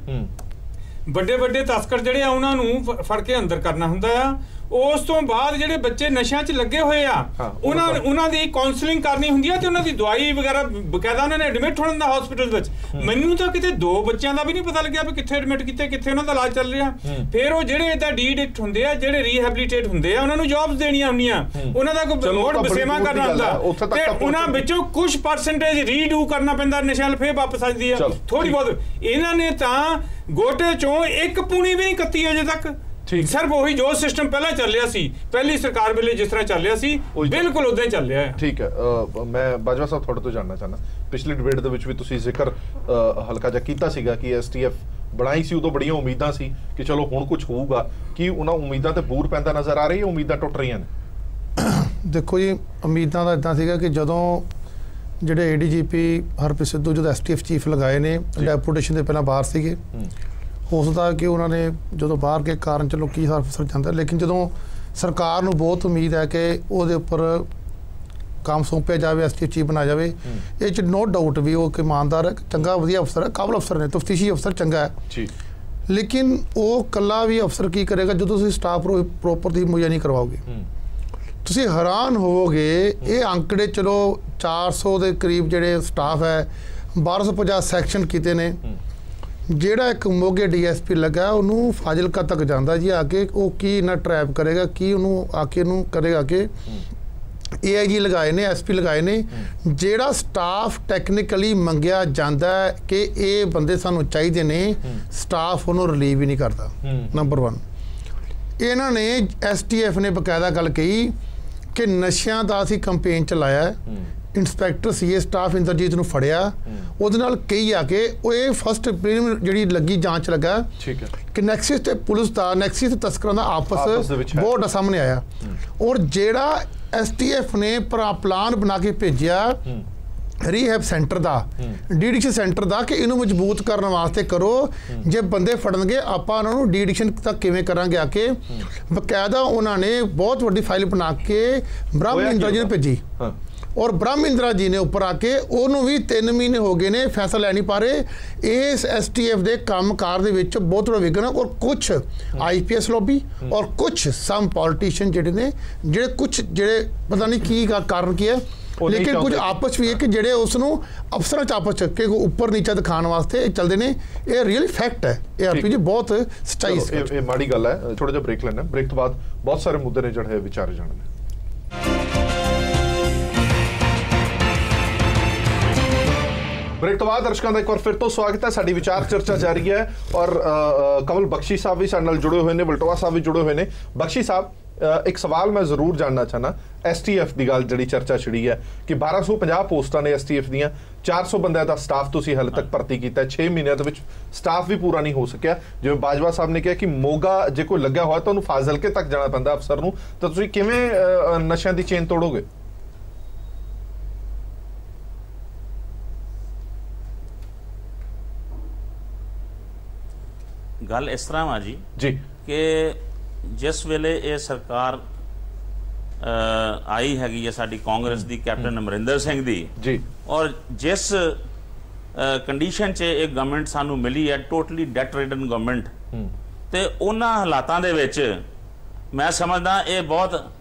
Speaker 4: ਵੱਡੇ ਵੱਡੇ ਤਸਕਰ ਜਿਹੜੇ ਆ ਉਹਨਾਂ ਨੂੰ ਫੜ ਕੇ ਅੰਦਰ ਕਰਨਾ ਹੁੰਦਾ ਆ। ਉਸ ਤੋਂ ਬਾਅਦ ਜਿਹੜੇ ਬੱਚੇ ਨਸ਼ਿਆਂ 'ਚ ਲੱਗੇ ਹੋਏ ਆ ਉਹਨਾਂ ਦੀ ਕਾਉਂਸਲਿੰਗ ਕਰਨੀ ਹੁੰਦੀ ਆ, ਤੇ ਉਹਨਾਂ ਦੀ ਦਵਾਈ ਵਗੈਰਾ ਬਕਾਇਦਾ ਉਹਨਾਂ ਨੇ ਐਡਮਿਟ ਹੋਣ ਦਾ ਹਸਪੀਟਲ ਵਿੱਚ। ਮੈਨੂੰ ਤਾਂ ਕਿਤੇ 2 ਬੱਚਿਆਂ ਦਾ ਵੀ ਨਹੀਂ ਪਤਾ ਲੱਗਿਆ ਵੀ ਕਿੱਥੇ ਐਡਮਿਟ ਕੀਤੇ, ਕਿੱਥੇ ਉਹਨਾਂ ਦਾ ਇਲਾਜ ਚੱਲ ਰਿਹਾ। ਫਿਰ ਉਹ ਜਿਹੜੇ ਏਦਾਂ ਡੀ-ਐਡਿਕਟ ਹੁੰਦੇ ਆ, ਜਿਹੜੇ ਰੀਹੈਬਿਲਿਟੇਟ ਹੁੰਦੇ ਆ, ਉਹਨਾਂ ਨੂੰ ਜੌਬਸ ਦੇਣੀਆਂ ਹੁੰਦੀਆਂ, ਉਹਨਾਂ ਦਾ ਕੋਈ ਮੋੜ ਬਸੇਵਾ ਕਰਨਾ ਹੁੰਦਾ, ਤੇ ਉਹਨਾਂ ਵਿੱਚੋਂ ਕੁਝ ਪਰਸੈਂਟੇਜ ਰੀਡੂ ਕਰਨਾ ਪੈਂਦਾ, ਨਸ਼ਿਆਂ ਫੇਰ ਵਾਪਸ ਆ ਜਾਂਦੀ ਆ ਥੋੜੀ ਬਹੁਤ। ਇਹਨਾਂ ਨੇ ਤਾਂ ਗੋਟੇ ਚੋਂ ਇੱਕ ਪੂਣੀ ਵੀ ਨਹੀਂ ਕੱਤੀ ਅਜੇ ਤੱਕ। ਸਿਰਫ ਉਹੀ ਜੋ ਸਿਸਟਮ ਪਹਿਲਾਂ ਚੱਲਿਆ ਸੀ, ਪਹਿਲੀ ਸਰਕਾਰ ਵੇਲੇ ਜਿਸ ਤਰ੍ਹਾਂ ਚੱਲਿਆ ਸੀ, ਬਿਲਕੁਲ ਉਦਾਂ ਹੀ ਚੱਲਿਆ ਹੈ।
Speaker 1: ਠੀਕ ਹੈ, ਮੈਂ ਬਾਜਵਾ ਸਾਹਿਬ ਤੁਹਾਡੇ ਤੋਂ ਜਾਣਨਾ ਚਾਹੁੰਦਾ, ਪਿਛਲੀ ਡਿਬੇਟ ਦੇ ਵਿੱਚ ਵੀ ਤੁਸੀਂ ਜ਼ਿਕਰ ਹਲਕਾ ਜਿਹਾ ਕੀਤਾ ਸੀਗਾ ਕਿ STF ਬਣਾਈ ਸੀ, ਉਦੋਂ ਬੜੀਆਂ ਉਮੀਦਾਂ ਸੀ ਕਿ ਚਲੋ ਹੁਣ ਕੁਝ ਹੋਊਗਾ। ਕੀ ਉਹਨਾਂ ਉਮੀਦਾਂ ਤੇ ਬੂਰ ਪੈਂਦਾ ਨਜ਼ਰ ਆ ਰਹੀ ਹੈ, ਉਮੀਦਾਂ ਟੁੱਟ ਰਹੀਆਂ ਨੇ?
Speaker 5: ਦੇਖੋ ਜੀ, ਉਮੀਦਾਂ ਦਾ ਇੱਦਾਂ ਸੀਗਾ ਕਿ ਜਦੋਂ ਜਿਹੜੇ ADGP ਹਰਪ੍ਰੀਤ ਸਿੱਧੂ ਜਦੋਂ STF ਚੀਫ ਲਗਾਏ ਨੇ, ਡੈਪੂਟੇਸ਼ਨ ਦੇ ਪਹਿਲਾਂ ਬਾਹਰ ਸੀਗੇ, ਹੋ ਸਕਦਾ ਕਿ ਉਹਨਾਂ ਨੇ ਜਦੋਂ ਬਾਹਰ ਕੇ ਕਾਰਨ ਚਲੋ ਕੀ ਅਫਸਰ ਜਾਂਦਾ, ਲੇਕਿਨ ਜਦੋਂ ਸਰਕਾਰ ਨੂੰ ਬਹੁਤ ਉਮੀਦ ਹੈ ਕਿ ਉਹਦੇ ਉੱਪਰ ਕੰਮ ਸੌਂਪਿਆ ਜਾਵੇ, STF ਚੀਫ ਬਣਾਇਆ ਜਾਵੇ, ਇਹ 'ਚ ਨੋ ਡਾਊਟ ਵੀ ਉਹ ਇੱਕ ਇਮਾਨਦਾਰ ਹੈ, ਚੰਗਾ ਵਧੀਆ ਅਫਸਰ ਹੈ, ਕਾਬਲ ਅਫਸਰ ਨੇ, ਤਫਤੀਸ਼ੀ ਅਫਸਰ ਚੰਗਾ ਹੈ। ਲੇਕਿਨ ਉਹ ਇਕੱਲਾ ਵੀ ਅਫਸਰ ਕੀ ਕਰੇਗਾ ਜਦੋਂ ਤੁਸੀਂ ਸਟਾਫ ਪ੍ਰੋਪਰ ਦੀ ਮੁਹੱਈਆ ਨਹੀਂ ਕਰਵਾਓਗੇ? ਤੁਸੀਂ ਹੈਰਾਨ ਹੋਵੋਗੇ, ਇਹ ਅੰਕੜੇ ਚਲੋ 400 ਦੇ ਕਰੀਬ ਜਿਹੜੇ ਸਟਾਫ ਹੈ, 1250 ਸੈਕਸ਼ਨ ਕੀਤੇ ਨੇ। ਜਿਹੜਾ ਇੱਕ ਮੋਗੇ DSP ਲੱਗਾ ਉਹਨੂੰ ਫਾਜ਼ਿਲਕਾ ਤੱਕ ਜਾਂਦਾ ਜੀ, ਆ ਕੇ ਉਹ ਕੀ ਇੰਨਾ ਟਰੈਪ ਕਰੇਗਾ, ਕੀ ਉਹਨੂੰ ਆ ਕੇ ਉਹਨੂੰ ਕਰੇਗਾ ਕਿ AIG ਲਗਾਏ ਨੇ, SP ਲਗਾਏ ਨੇ। ਜਿਹੜਾ ਸਟਾਫ ਟੈਕਨੀਕਲੀ ਮੰਗਿਆ ਜਾਂਦਾ ਹੈ ਕਿ ਇਹ ਬੰਦੇ ਸਾਨੂੰ ਚਾਹੀਦੇ ਨੇ, ਸਟਾਫ ਉਹਨੂੰ ਰਿਲੀਵ ਹੀ ਨਹੀਂ ਕਰਦਾ। ਨੰਬਰ 1, ਇਹਨਾਂ ਨੇ STF ਨੇ ਬਕਾਇਦਾ ਗੱਲ ਕਹੀ ਕਿ ਨਸ਼ਿਆਂ ਦਾ ਅਸੀਂ ਕੰਪੇਨ ਚਲਾਇਆ, ਇੰਸਪੈਕਟਰ CA ਸਟਾਫ ਇੰਦਰਜੀਤ ਨੂੰ ਫੜਿਆ, ਉਹਦੇ ਨਾਲ ਕਹੀ ਆ ਕਿ ਉਹ ਇਹ ਫਸਟ ਜਿਹੜੀ ਲੱਗੀ ਜਾਂਚ ਲੱਗਾ ਕਿ ਨੈਕਸਿਸ ਤੇ ਪੁਲਿਸ ਦਾ, ਨੈਕਸਿਸ ਤੇ ਤਸਕਰਾਂ ਦਾ ਆਪਸ ਬਹੁਤ ਸਾਹਮਣੇ ਆਇਆ। ਔਰ ਜਿਹੜਾ STF ਨੇ ਪਲਾਨ ਬਣਾ ਕੇ ਭੇਜਿਆ ਰੀਹੈਬ ਸੈਂਟਰ ਦਾ, ਡੀ-ਐਡਿਕਸ਼ਨ ਸੈਂਟਰ ਦਾ, ਕਿ ਇਹਨੂੰ ਮਜ਼ਬੂਤ ਕਰਨ ਵਾਸਤੇ ਕਰੋ, ਜੇ ਬੰਦੇ ਫੜਨਗੇ ਆਪਾਂ ਉਹਨਾਂ ਨੂੰ ਡੀ-ਐਡਿਕਸ਼ਨ ਤੱਕ ਕਿਵੇਂ ਕਰਾਂਗੇ। ਆ ਕੇ ਬਕਾਇਦਾ ਉਹਨਾਂ ਨੇ ਬਹੁਤ ਵੱਡੀ ਫਾਈਲ ਬਣਾ ਕੇ ਬ੍ਰਹਮਿੰਦਰ ਜੀ ਨੂੰ ਭੇਜੀ, ਔਰ ਬ੍ਰਹਮਿੰਦਰਾ ਜੀ ਨੇ ਉੱਪਰ ਆ ਕੇ ਉਹਨੂੰ ਵੀ 3 ਮਹੀਨੇ ਹੋ ਗਏ ਨੇ, ਫੈਸਲਾ ਲੈ ਨਹੀਂ ਪਾ ਰਹੇ। ਇਸ STF ਦੇ ਕੰਮਕਾਰ ਦੇ ਵਿੱਚ ਬਹੁਤ ਵੱਡਾ ਵਿਘਨ, ਔਰ ਕੁਝ IPS ਲੌਬੀ ਔਰ ਕੁਝ ਸਮ ਪੋਲੀਟੀਸ਼ੀਅਨ ਜਿਹੜੇ ਨੇ, ਜਿਹੜੇ ਪਤਾ ਨਹੀਂ ਕੀ ਕਾਰਨ ਕੀ ਹੈ, ਲੇਕਿਨ ਕੁਝ ਆਪਸ ਵੀ ਹੈ ਕਿ ਜਿਹੜੇ ਉਸ ਨੂੰ ਅਫਸਰਾਂ 'ਚ ਆਪਸ 'ਚ ਕਿ ਉੱਪਰ ਨੀਚਾ ਦਿਖਾਉਣ ਵਾਸਤੇ ਚੱਲਦੇ ਨੇ। ਇਹ ਰੀਅਲੀ ਫੈਕਟ ਹੈ, ਇਹ RP ਜੀ ਬਹੁਤ ਸੱਚਾਈ ਹੈ,
Speaker 1: ਇਹ ਮਾੜੀ ਗੱਲ ਹੈ। ਥੋੜਾ ਜਿਹਾ ਬ੍ਰੇਕ ਲੈਣਾ, ਬ੍ਰੇਕ ਤੋਂ ਬਾਅਦ ਬਹੁਤ ਸਾਰੇ ਮੁੱਦੇ ਨੇ ਜਿਹੜੇ ਵਿਚਾਰੇ ਜਾਣਗੇ। ब्रेक तो बाद दर्शकों का एक बार फिर तो स्वागत है। साडी विचार चर्चा जारी है और कमल बख्शी साहब भी साडे नाल जुड़े हुए ने, वलटोआ साहब भी जुड़े हुए ने। बख्शी साहब, एक सवाल मैं जरूर जानना चाहना, STF की गल जी चर्चा छिड़ी है कि 1250 पोस्टां ने STF दियां, 400 बंदे का स्टाफ तुसीं हाले तक भर्ती किया, 6 महीनों के स्टाफ भी पूरा नहीं हो सकिया। जिवें बाजवा साहब ने कहा कि मोगा जे कोई लग्या होया तो उन्होंने फाजिलके तक जाना पैंदा अफसर नूं, तो तुसीं किवें नशियां दी चेन तोड़ोगे?
Speaker 2: गल इस तरह वा जी कि जिस वेले ये सरकार आई हैगी है साडी कांग्रेस दी, कैप्टन अमरिंदर सिंह दी जी, और जिस कंडीशन च एक गवर्नमेंट सानू मिली है, टोटली डेट रिडन गवर्नमेंट, ते उन्हां हालातां दे विच मैं समझदा ये बहुत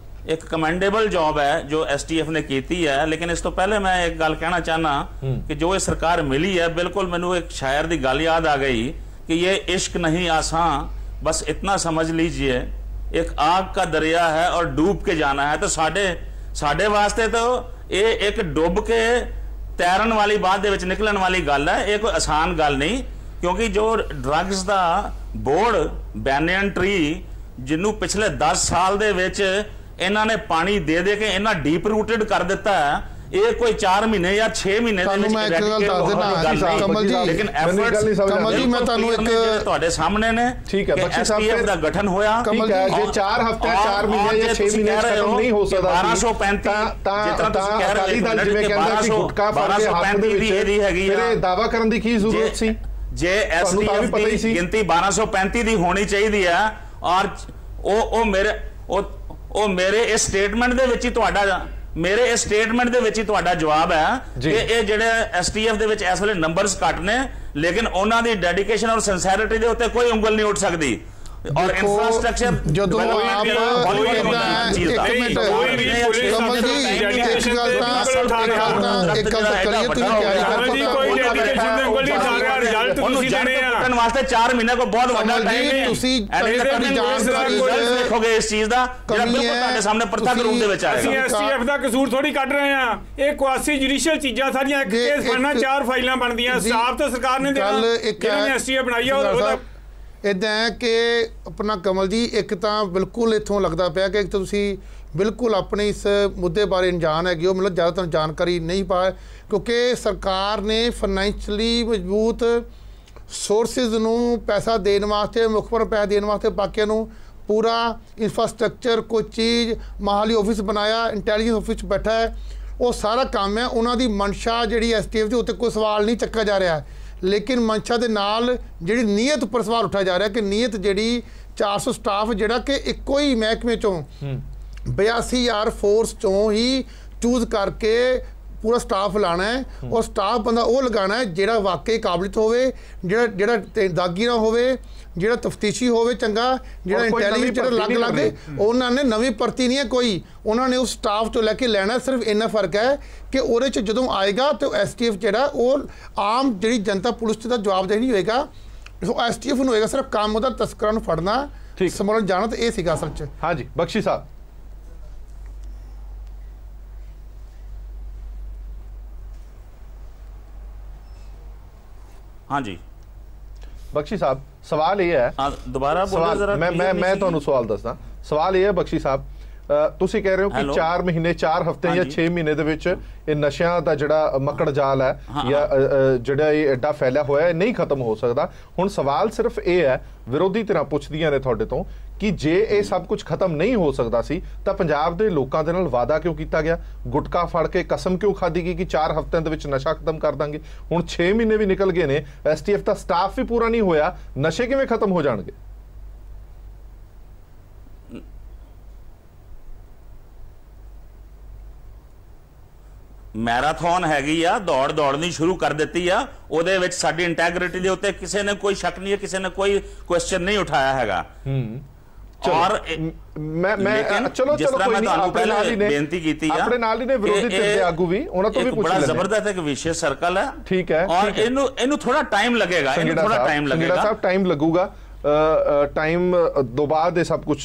Speaker 2: एक कमेंडेबल जॉब है जो STF ने की है, लेकिन इस तो पहले मैं एक गल कहना चाहना कि जो ये सरकार मिली है, बिल्कुल मैनू एक शायर की गल याद आ गई कि ये इश्क नहीं आसान, बस इतना समझ लीजिए एक आग का दरिया है और डूब के जाना है। तो साडे वास्ते तो ये एक डुब के तैरन वाली बात दे विच निकलन वाली गल है, ये कोई आसान गल नहीं। क्योंकि जो ड्रग्स का बोर्ड बैनियन ट्री जिन्हों पिछले 10 साल दे विच इन्हां ने पानी दे दे के इन्ना डीप रूटेड कर दिता है, ये कोई 4 महीने या 6 महीने
Speaker 5: कमल जी मैं ਤੁਹਾਨੂੰ ਇੱਕ
Speaker 2: ਤੁਹਾਡੇ ਸਾਹਮਣੇ ਨੇ।
Speaker 1: ठीक है, बख्शी साहब
Speaker 2: STF ਦਾ गठन होया,
Speaker 1: ठीक है, जे 4 हफ्ते 4 महीने या 6 महीने खत्म नहीं हो सकदा
Speaker 2: 1235
Speaker 1: ਜਿਤਨਾ ਤੁਸੀਂ ਕਹਿ ਰਹੇ ਹੋ ਜਿਵੇਂ ਕਹਿੰਦਾ ਕਿ ਗੁਟਕਾ ਫੜ ਕੇ ਹੱਥ ਦੇ ਵਿੱਚ ਫਿਰ ਦਾਵਾ ਕਰਨ ਦੀ ਕੀ ਜ਼ਰੂਰਤ ਸੀ?
Speaker 2: ਜੇ STF ਦੀ ਗਿਣਤੀ 1235 ਦੀ ਹੋਣੀ ਚਾਹੀਦੀ ਹੈ ਔਰ ਉਹ ਮੇਰੇ ਇਸ ਸਟੇਟਮੈਂਟ ਦੇ ਵਿੱਚ ਹੀ ਤੁਹਾਡਾ ਜਵਾਬ ਹੈ ਕਿ ਇਹ ਜਿਹੜੇ STF ਦੇ ਵਿੱਚ ਇਸ ਵੇਲੇ ਨੰਬਰਸ ਘੱਟ ਨੇ, ਲੇਕਿਨ ਉਹਨਾਂ ਦੀ ਡੈਡੀਕੇਸ਼ਨ ਔਰ ਸਿੰਸੈਰਿਟੀ ਦੇ ਉੱਤੇ ਕੋਈ ਉਂਗਲ ਨਹੀਂ ਉੱਠ ਸਕਦੀ। और इंफ्रास्ट्रक्चर
Speaker 5: ਜਦੋਂ ਆਪ
Speaker 2: वास्ते 4 महीने को बहुत बड़ा टाइम है। देखोगे इस चीज का ਤੁਹਾਡੇ ਸਾਹਮਣੇ ਪ੍ਰਤੱਖ ਰੂਪ ਦੇ ਵਿੱਚ ਆਏਗਾ।
Speaker 4: ਅਸੀਂ STF ਦਾ ਕਸੂਰ ਥੋੜੀ ਕੱਢ ਰਹੇ ਆ, ਇਹ ਕੁਆਸੀ ਜੁਡੀਸ਼ੀਅਲ ਚੀਜ਼ਾਂ ਸਾਰੀਆਂ ਇੱਕ ਕੇਸ ਫੜਨਾ 4 ਫਾਈਲਾਂ ਬਣਦੀਆਂ, ਸਾਫ ਤਾਂ ਸਰਕਾਰ ਨੇ ਦੇਣਾ ਜਿਹਨੇ STF ਬਣਾਈ ਆ ਉਹਦਾ
Speaker 5: ਇੱਦਾਂ ਹੈ ਕਿ ਆਪਣਾ ਕਮਲ ਜੀ ਇੱਕ ਤਾਂ ਬਿਲਕੁਲ ਇੱਥੋਂ ਲੱਗਦਾ ਪਿਆ ਕਿ ਤੁਸੀਂ ਬਿਲਕੁਲ ਆਪਣੇ ਇਸ ਮੁੱਦੇ ਬਾਰੇ ਅਣਜਾਣ ਹੈਗੇ ਹੋ, ਮਤਲਬ ਜ਼ਿਆਦਾਤਰ ਜਾਣਕਾਰੀ ਨਹੀਂ ਪਾ, ਕਿਉਂਕਿ ਸਰਕਾਰ ਨੇ ਫਾਈਨੈਂਸ਼ਲੀ ਮਜ਼ਬੂਤ ਸੋਰਸਿਸ ਨੂੰ ਪੈਸਾ ਦੇਣ ਵਾਸਤੇ, ਮੁਖਬਰ ਪੈਸਾ ਦੇਣ ਵਾਸਤੇ ਬਾਕੀਆਂ ਨੂੰ ਪੂਰਾ ਇਨਫਰਾਸਟ੍ਰਕਚਰ ਕੋਈ ਚੀਜ਼ ਮਾਲੀ ਆਫਿਸ ਬਣਾਇਆ, ਇੰਟੈਲੀਜੈਂਸ ਆਫਿਸ ਬੈਠਾ ਹੈ, ਉਹ ਸਾਰਾ ਕੰਮ ਹੈ। ਉਹਨਾਂ ਦੀ ਮਨਸ਼ਾ ਜਿਹੜੀ STF ਦੇ ਉੱਤੇ ਕੋਈ ਸਵਾਲ ਨਹੀਂ ਚੱਕਿਆ ਜਾ ਰਿਹਾ, ਲੇਕਿਨ ਮਨਸ਼ਾ ਦੇ ਨਾਲ ਜਿਹੜੀ ਨੀਅਤ ਉੱਪਰ ਸਵਾਲ ਉੱਠਿਆ ਜਾ ਰਿਹਾ ਕਿ ਨੀਅਤ ਜਿਹੜੀ 400 ਸਟਾਫ ਜਿਹੜਾ ਕਿ ਇੱਕੋ ਹੀ ਮਹਿਕਮੇ ਚੋਂ 82,000 ਫੋਰਸ ਚੋਂ ਹੀ ਚੂਜ਼ ਕਰਕੇ ਪੂਰਾ ਸਟਾਫ ਲਾਣਾ ਹੈ, ਉਹ ਸਟਾਫ ਬੰਦਾ ਉਹ ਲਗਾਉਣਾ ਹੈ ਜਿਹੜਾ ਵਾਕਈ ਕਾਬਲਿਅਤ ਹੋਵੇ, ਜਿਹੜਾ ਦਾਗੀ ਨਾ ਹੋਵੇ, ਜਿਹੜਾ ਤਫਤੀਸ਼ੀ ਹੋਵੇ ਚੰਗਾ, ਜਿਹੜਾ ਇੰਟੈਲੀਜੈਂਸ ਜਿਹੜਾ ਲੱਗ ਉਹਨਾਂ ਨੇ ਨਵੀਂ ਭਰਤੀ ਨਹੀਂ ਹੈ ਕੋਈ, ਉਹਨਾਂ ਨੇ ਉਸ ਸਟਾਫ ਤੋਂ ਲੈ ਕੇ ਲੈਣਾ। ਸਿਰਫ ਇੰਨਾ ਫਰਕ ਹੈ ਕਿ ਉਹਦੇ 'ਚ ਜਦੋਂ ਆਏਗਾ ਤਾਂ STF ਜਿਹੜਾ ਉਹ ਆਮ ਜਿਹੜੀ ਜਨਤਾ ਪੁਲਿਸ ਦਾ ਜਵਾਬਦੇਹ ਨਹੀਂ ਹੋਏਗਾ, STF ਨੂੰ ਹੋਏਗਾ ਸਿਰਫ ਕੰਮ ਉਹਦਾ ਤਸਕਰਾਂ ਨੂੰ ਫੜਨਾ, ਸਮਝਣ ਜਾਣਾ। ਤਾਂ ਇਹ ਸੀਗਾ ਅਸਲ 'ਚ।
Speaker 1: ਹਾਂਜੀ ਬਖਸ਼ੀ ਸਾਹਿਬ।
Speaker 2: हाँ जी
Speaker 1: बख्शी साहब, सवाल ये है,
Speaker 2: दोबारा बोलो जरा।
Speaker 1: मैं ਤੁਹਾਨੂੰ ਸਵਾਲ ਦੱਸਦਾ। ਸਵਾਲ ਇਹ ਹੈ ਬਖਸ਼ੀ ਸਾਹਿਬ, ਤੁਸੀਂ ਕਹਿ ਰਹੇ ਹੋ ਕਿ 4 ਮਹੀਨੇ 4 ਹਫ਼ਤੇ ਜਾਂ 6 ਮਹੀਨੇ ਦੇ ਵਿੱਚ ਇਹ ਨਸ਼ਿਆਂ ਦਾ ਜਿਹੜਾ ਮੱਕੜ ਜਾਲ ਹੈ ਜਾਂ ਜਿਹੜਾ ਇਹ ਐਡਾ ਫੈਲਿਆ ਹੋਇਆ ਹੈ ਨਹੀਂ ਖਤਮ ਹੋ ਸਕਦਾ। ਹੁਣ ਸਵਾਲ ਸਿਰਫ ਇਹ ਹੈ, ਵਿਰੋਧੀ ਧਿਰਾਂ ਪੁੱਛਦੀਆਂ ਨੇ ਤੁਹਾਡੇ ਤੋਂ ਕਿ ਜੇ ਇਹ ਸਭ ਕੁਝ ਖਤਮ ਨਹੀਂ ਹੋ ਸਕਦਾ ਸੀ ਤਾਂ ਪੰਜਾਬ ਦੇ ਲੋਕਾਂ ਦੇ ਨਾਲ ਵਾਅਦਾ ਕਿਉਂ ਕੀਤਾ ਗਿਆ? ਗੁਟਕਾ ਫੜ ਕੇ ਕਸਮ ਕਿਉਂ ਖਾਧੀ ਗਈ ਕਿ 4 ਹਫ਼ਤਿਆਂ ਦੇ ਵਿੱਚ ਨਸ਼ਾ ਖਤਮ ਕਰ ਦਾਂਗੇ? ਹੁਣ 6 ਮਹੀਨੇ ਵੀ ਨਿਕਲ ਗਏ ਨੇ, STF ਦਾ ਸਟਾਫ ਵੀ ਪੂਰਾ ਨਹੀਂ ਹੋਇਆ, ਨਸ਼ੇ ਕਿਵੇਂ ਖਤਮ ਹੋ ਜਾਣਗੇ?
Speaker 2: ਮੈਰਾਥਨ ਹੈਗੀ ਆ, ਦੌੜਨੀ ਸ਼ੁਰੂ ਕਰ ਦਿੱਤੀ ਆ, ਉਹਦੇ ਵਿੱਚ ਸਾਡੀ ਇੰਟੈਗ੍ਰਿਟੀ ਦੇ ਉੱਤੇ ਕਿਸੇ ਨੇ ਕੋਈ ਸ਼ੱਕ ਨਹੀਂ ਹੈ, ਕਿਸੇ ਨੇ ਕੋਈ ਕੁਐਸਚਨ ਨਹੀਂ ਉਠਾਇਆ ਹੈਗਾ। ਔਰ
Speaker 1: ਮੈਂ ਚਲੋ ਕੋਈ ਨਹੀਂ, ਆਪਣੇ ਨਾਲ ਹੀ ਨੇ ਬੇਨਤੀ ਕੀਤੀ ਆ, ਆਪਣੇ ਨਾਲ ਹੀ ਨੇ ਵਿਰੋਧੀ ਧਿਰ ਦੇ ਆਗੂ ਵੀ, ਉਹਨਾਂ ਤੋਂ ਵੀ ਪੁੱਛ ਲੈਂਦੇ।
Speaker 2: ਬੜਾ ਜ਼ਬਰਦਸਤ ਇੱਕ ਵਿਸ਼ੇ ਸਰਕਲ ਹੈ,
Speaker 1: ਠੀਕ ਹੈ,
Speaker 2: ਔਰ ਇਹਨੂੰ ਥੋੜਾ ਟਾਈਮ ਲੱਗੇਗਾ, ਥੋੜਾ ਟਾਈਮ ਲੱਗੇਗਾ
Speaker 1: ਸਾਹਿਬ, ਟਾਈਮ ਲੱਗੂਗਾ। ਟਾਈਮ ਤੋਂ ਬਾਅਦ ਇਹ ਸਭ ਕੁਝ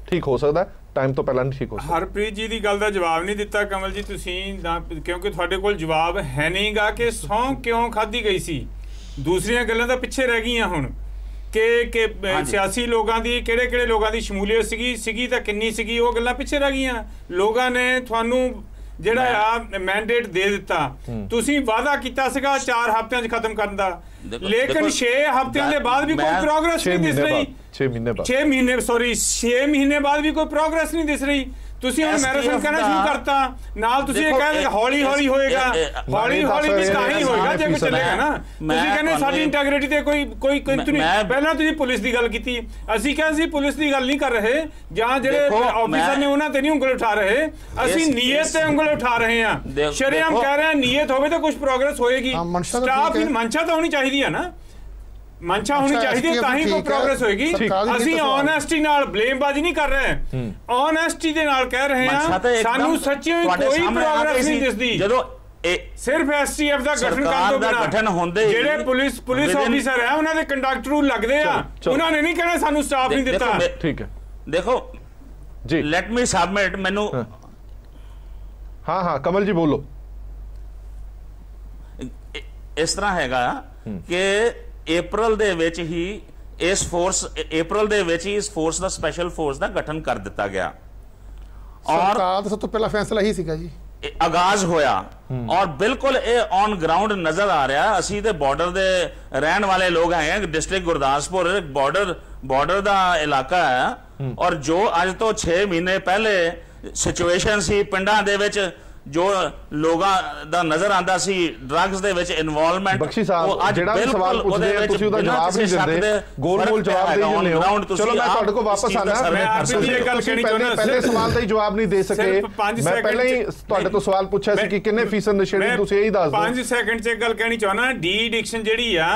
Speaker 1: ਠੀਕ ਹੋ ਸਕਦਾ, ਟਾਈਮ ਤੋਂ ਪਹਿਲਾਂ ਨਹੀਂ ਠੀਕ ਹੋ ਸਕਦਾ।
Speaker 4: ਹਰਪ੍ਰੀਤ ਜੀ ਦੀ ਗੱਲ ਦਾ ਜਵਾਬ ਨਹੀਂ ਦਿੱਤਾ ਕਮਲ ਜੀ ਤੁਸੀਂ, ਕਿਉਂਕਿ ਤੁਹਾਡੇ ਕੋਲ ਜਵਾਬ ਹੈ ਨਹੀਂਗਾ ਕਿ ਸਹੁੰ ਕਿਉਂ ਖਾਧੀ ਗਈ ਸੀ। ਦੂਸਰੀਆਂ ਗੱਲਾਂ ਤਾਂ ਪਿੱਛੇ ਰਹਿ ਗਈਆਂ ਹੁਣ ਕਿ ਸਿਆਸੀ ਲੋਕਾਂ ਦੀ ਕਿਹੜੇ ਲੋਕਾਂ ਦੀ ਸ਼ਮੂਲੀਅਤ ਸੀਗੀ ਤਾਂ ਕਿੰਨੀ ਸੀਗੀ, ਉਹ ਗੱਲਾਂ ਪਿੱਛੇ ਰਹਿ ਗਈਆਂ। ਲੋਕਾਂ ਨੇ ਤੁਹਾਨੂੰ ਜਿਹੜਾ ਆ ਮੈਂਡੇਟ ਦੇ ਦਿੱਤਾ, ਤੁਸੀਂ ਵਾਅਦਾ ਕੀਤਾ ਸੀਗਾ 4 ਹਫ਼ਤਿਆਂ 'ਚ ਖਤਮ ਕਰਨ ਦਾ, ਲੇਕਿਨ 6 ਹਫ਼ਤਿਆਂ ਦੇ ਬਾਅਦ ਵੀ ਕੋਈ ਪ੍ਰੋਗਰੈਸ ਨਹੀਂ ਦਿਸ ਰਹੀ। 6 ਮਹੀਨੇ ਬਾਅਦ ਵੀ ਕੋਈ ਪ੍ਰੋਗਰੈਸ ਨਹੀਂ ਦਿਸ ਰਹੀ। ਤੁਸੀਂ ਹੁਣ ਮੈਰਾਥਨ ਕਹਿਣਾ ਸ਼ੁਰੂ ਕਰਤਾ, ਨਾਲ ਤੁਸੀਂ ਇਹ ਕਹਿੰਦੇ ਹੌਲੀ ਹੌਲੀ ਹੋਏਗਾ, ਹੌਲੀ ਵੀ ਤਾਂ ਹੀ ਹੋਏਗਾ ਜੇ ਕੁਝ ਚੱਲੇਗਾ ਨਾ। ਤੁਸੀਂ ਕਹਿੰਦੇ ਸਾਡੀ ਇੰਟੈਗ੍ਰਿਟੀ ਤੇ ਕੋਈ ਪਹਿਲਾਂ ਤੁਸੀਂ ਪੁਲਿਸ ਦੀ ਗੱਲ ਕੀਤੀ, ਅਸੀਂ ਕਿਹਾ ਸੀ ਪੁਲਿਸ ਦੀ ਗੱਲ ਨਹੀਂ ਕਰ ਰਹੇ ਜਾਂ ਜਿਹੜੇ ਆਫੀਸਰ ਨੇ ਉਹਨਾਂ ਤੇ ਨਹੀਂ ਉਂਗਲ ਉਠਾ ਰਹੇ, ਅਸੀਂ ਨੀਅਤ ਤੇ ਉਂਗਲ ਉਠਾ ਰਹੇ ਹਾਂ। ਸ਼ਰੇਆਮ ਕਹਿ ਰਹੇ ਹਾਂ ਨੀਅਤ ਹੋਵੇ ਤਾਂ ਕੁਝ ਪ੍ਰੋਗਰੈਸ ਹੋਏਗੀ। ਸਟਾਫ ਦੀ ਮਨਸ਼ਾ ਤਾਂ ਹੋਣੀ ਚਾਹੀਦੀ ਹੈ ਨਾ, ਮਨਸ਼ਾ ਹੋਣੀ ਚਾਹੀਦੀ ਹੈ, ਤਾਂ ਹੀ ਕੋਈ ਪ੍ਰੋਗਰੈਸ ਹੋਏਗੀ। ਅਸੀਂ ਓਨੈਸਟੀ ਨਾਲ ਬਲੇਮਬਾਜ਼ੀ ਨਹੀਂ ਕਰ ਰਹੇ, ਓਨੈਸਟੀ ਦੇ ਨਾਲ ਕਹਿ ਰਹੇ ਹਾਂ ਸਾਨੂੰ ਸੱਚੀ ਕੋਈ ਪ੍ਰੋਗਰੈਸ ਨਹੀਂ ਦਿਸਦੀ।
Speaker 2: ਜਦੋਂ
Speaker 4: ਸਿਰਫ ਐਸਟੀਐਫ ਦਾ ਗਠਨ ਕਰਨ ਤੋਂ ਬਿਨਾਂ ਜਿਹੜੇ ਪੁਲਿਸ ਆਫੀਸਰ ਹੈ ਉਹਨਾਂ ਦੇ ਕੰਡਕਟਰ ਲੱਗਦੇ ਆ, ਉਹਨਾਂ ਨੇ ਨਹੀਂ ਕਹਿਣਾ ਸਾਨੂੰ ਸਟਾਫ ਨਹੀਂ ਦਿੱਤਾ।
Speaker 1: ਠੀਕ ਹੈ,
Speaker 2: ਦੇਖੋ ਜੀ, ਲੈਟ ਮੀ ਸਬਮਿਟ ਮੈਨੂੰ।
Speaker 1: ਹਾਂ ਕਮਲ ਜੀ ਬੋਲੋ।
Speaker 2: ਇਸ ਤਰ੍ਹਾਂ ਹੈਗਾ ਕਿ ਅਪ੍ਰੈਲ ਦੇ ਵਿੱਚ ਹੀ ਇਸ ਫੋਰਸ ਦਾ ਸਪੈਸ਼ਲ ਫੋਰਸ ਦਾ ਗਠਨ ਕਰ ਦਿੱਤਾ ਗਿਆ
Speaker 5: ਔਰ ਸਭ ਤੋਂ ਪਹਿਲਾ ਫੈਸਲਾ ਹੀ ਸੀਗਾ ਜੀ,
Speaker 2: ਆਗਾਜ਼ ਹੋਇਆ ਔਰ ਬਿਲਕੁਲ ਇਹ ਔਨ ਗਰਾਊਂਡ ਨਜ਼ਰ ਆ ਰਿਹਾ। ਅਸੀਂ ਤੇ ਬਾਰਡਰ ਦੇ ਰਹਿਣ ਵਾਲੇ ਲੋਕ ਹੈਗੇ, ਡਿਸਟ੍ਰਿਕਟ ਗੁਰਦਾਸਪੁਰ ਬਾਰਡਰ ਦਾ ਇਲਾਕਾ ਹੈ ਔਰ ਜੋ ਅੱਜ ਤੋਂ 6 ਮਹੀਨੇ ਪਹਿਲੇ ਸਿਚੁਏਸ਼ਨ ਸੀ ਪਿੰਡਾਂ ਦੇ ਵਿੱਚ, ਜੋ ਲੋਕਾਂ ਦਾ ਨਜ਼ਰ ਆਂਦਾ ਸੀ ਡਰੱਗਸ ਦੇ ਵਿੱਚ ਇਨਵੋਲਵਮੈਂਟ,
Speaker 1: ਬਖਸ਼ੀ ਸਾਹਿਬ ਜਿਹੜਾ ਵੀ ਸਵਾਲ ਪੁੱਛਦੇ ਆ ਤੁਸੀਂ ਉਹਦਾ ਜਵਾਬ ਨਹੀਂ ਦਿੰਦੇ, ਗੋਲ ਜਵਾਬ ਦੇ ਜਾਂਦੇ ਹੋ। ਚਲੋ ਮੈਂ ਤੁਹਾਡੇ ਕੋਲ ਵਾਪਸ ਆਣਾ, ਪਹਿਲੇ ਸਵਾਲ ਦਾ ਹੀ ਜਵਾਬ ਨਹੀਂ ਦੇ ਸਕੇ। ਮੈਂ ਪਹਿਲਾਂ ਹੀ ਤੁਹਾਡੇ ਤੋਂ ਸਵਾਲ ਪੁੱਛਿਆ ਸੀ ਕਿ ਕਿੰਨੇ ਫੀਸਦ ਨਸ਼ੇੜੀ, ਤੁਸੀਂ ਇਹੀ ਦੱਸ ਦਿਓ।
Speaker 4: 5 ਸੈਕਿੰਡ 'ਚ ਇੱਕ ਗੱਲ ਕਹਿਣੀ ਚਾਹੁੰਦਾ, ਡੀ ਐਡਿਕਸ਼ਨ ਜਿਹੜੀ ਆ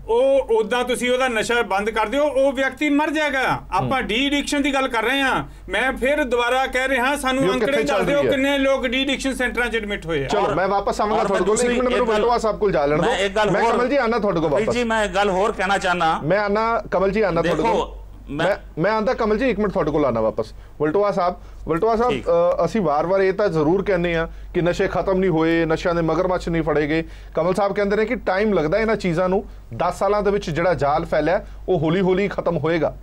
Speaker 4: ਉਹ ਉਦਾਂ ਤੁਸੀਂ ਉਹਦਾ ਨਸ਼ਾ ਬੰਦ ਕਰ ਦਿਓ ਉਹ ਵਿਅਕਤੀ ਮਰ ਜਾਏਗਾ। ਆਪਾਂ ਡੀ ਐਡਿਕਸ਼ਨ ਦੀ ਗੱਲ ਕਰ ਰਹੇ ਹਾਂ। ਮੈਂ ਫਿਰ ਦੁਬਾਰਾ ਕਹਿ ਰਿਹਾ ਸਾਨੂੰ ਅੰਕੜੇ ਦੱਸ ਦਿਓ ਕਿੰਨੇ ਲੋਕ ਡੀ ਐਡਿਕਸ਼ਨ ਸੈਂਟਰਾਂ 'ਚ ਐਡਮਿਟ ਹੋਏ ਆ।
Speaker 1: ਚਲੋ ਮੈਂ ਵਾਪਸ ਆਵਾਂਗਾ ਤੁਹਾਡੇ ਕੋਲ, 1 ਮਿੰਟ ਮੈਨੂੰ ਬਲਟੋਆ ਸਾਹਿਬ ਕੋਲ ਜਾ ਲੈਣ ਦਿਓ। ਮੈਂ ਕਮਲ ਜੀ ਆਣਾ ਤੁਹਾਡੇ ਕੋਲ ਵਾਪਸ।
Speaker 2: ਜੀ ਮੈਂ ਇੱਕ ਗੱਲ ਹੋਰ ਕਹਿਣਾ ਚਾਹਨਾ,
Speaker 1: ਮੈਂ ਆਣਾ ਕਮਲ ਜੀ ਆਣਾ ਤੁਹਾਡੇ ਕੋਲ, ਮੈਂ ਆਂਦਾ ਕਮਲ ਜੀ 1 ਮਿੰਟ ਤੁਹਾਡੇ ਕੋਲ ਆਣਾ ਵਾਪਸ। ਬਲਟੋਆ ਸਾਹਿਬ ਅਸੀਂ ਵਾਰ-ਵਾਰ ਇਹ ਤਾਂ ਜ਼ਰੂਰ ਕਹਿੰਦੇ ਆ ਕਿ ਨਸ਼ੇ ਖਤਮ ਨਹੀਂ ਹੋਏ, ਨਸ਼ਿਆਂ ਦੇ ਮਗਰਮੱਛ ਨਹੀਂ ਫੜੇ ਗਏ। ਕਮਲ ਸਾਹਿਬ ਕਹਿੰਦੇ ਨੇ ਕਿ ਟਾਈਮ ਲੱਗਦਾ ਇਹਨਾਂ ਚੀਜ਼ਾਂ ਨੂੰ, 10 ਸਾਲਾਂ ਦੇ ਵਿੱਚ ਜਿਹੜਾ ਜਾਲ ਫੈਲਿਆ ਉਹ ਹੌਲੀ-ਹੌਲੀ ਖਤਮ ਹੋਏਗਾ।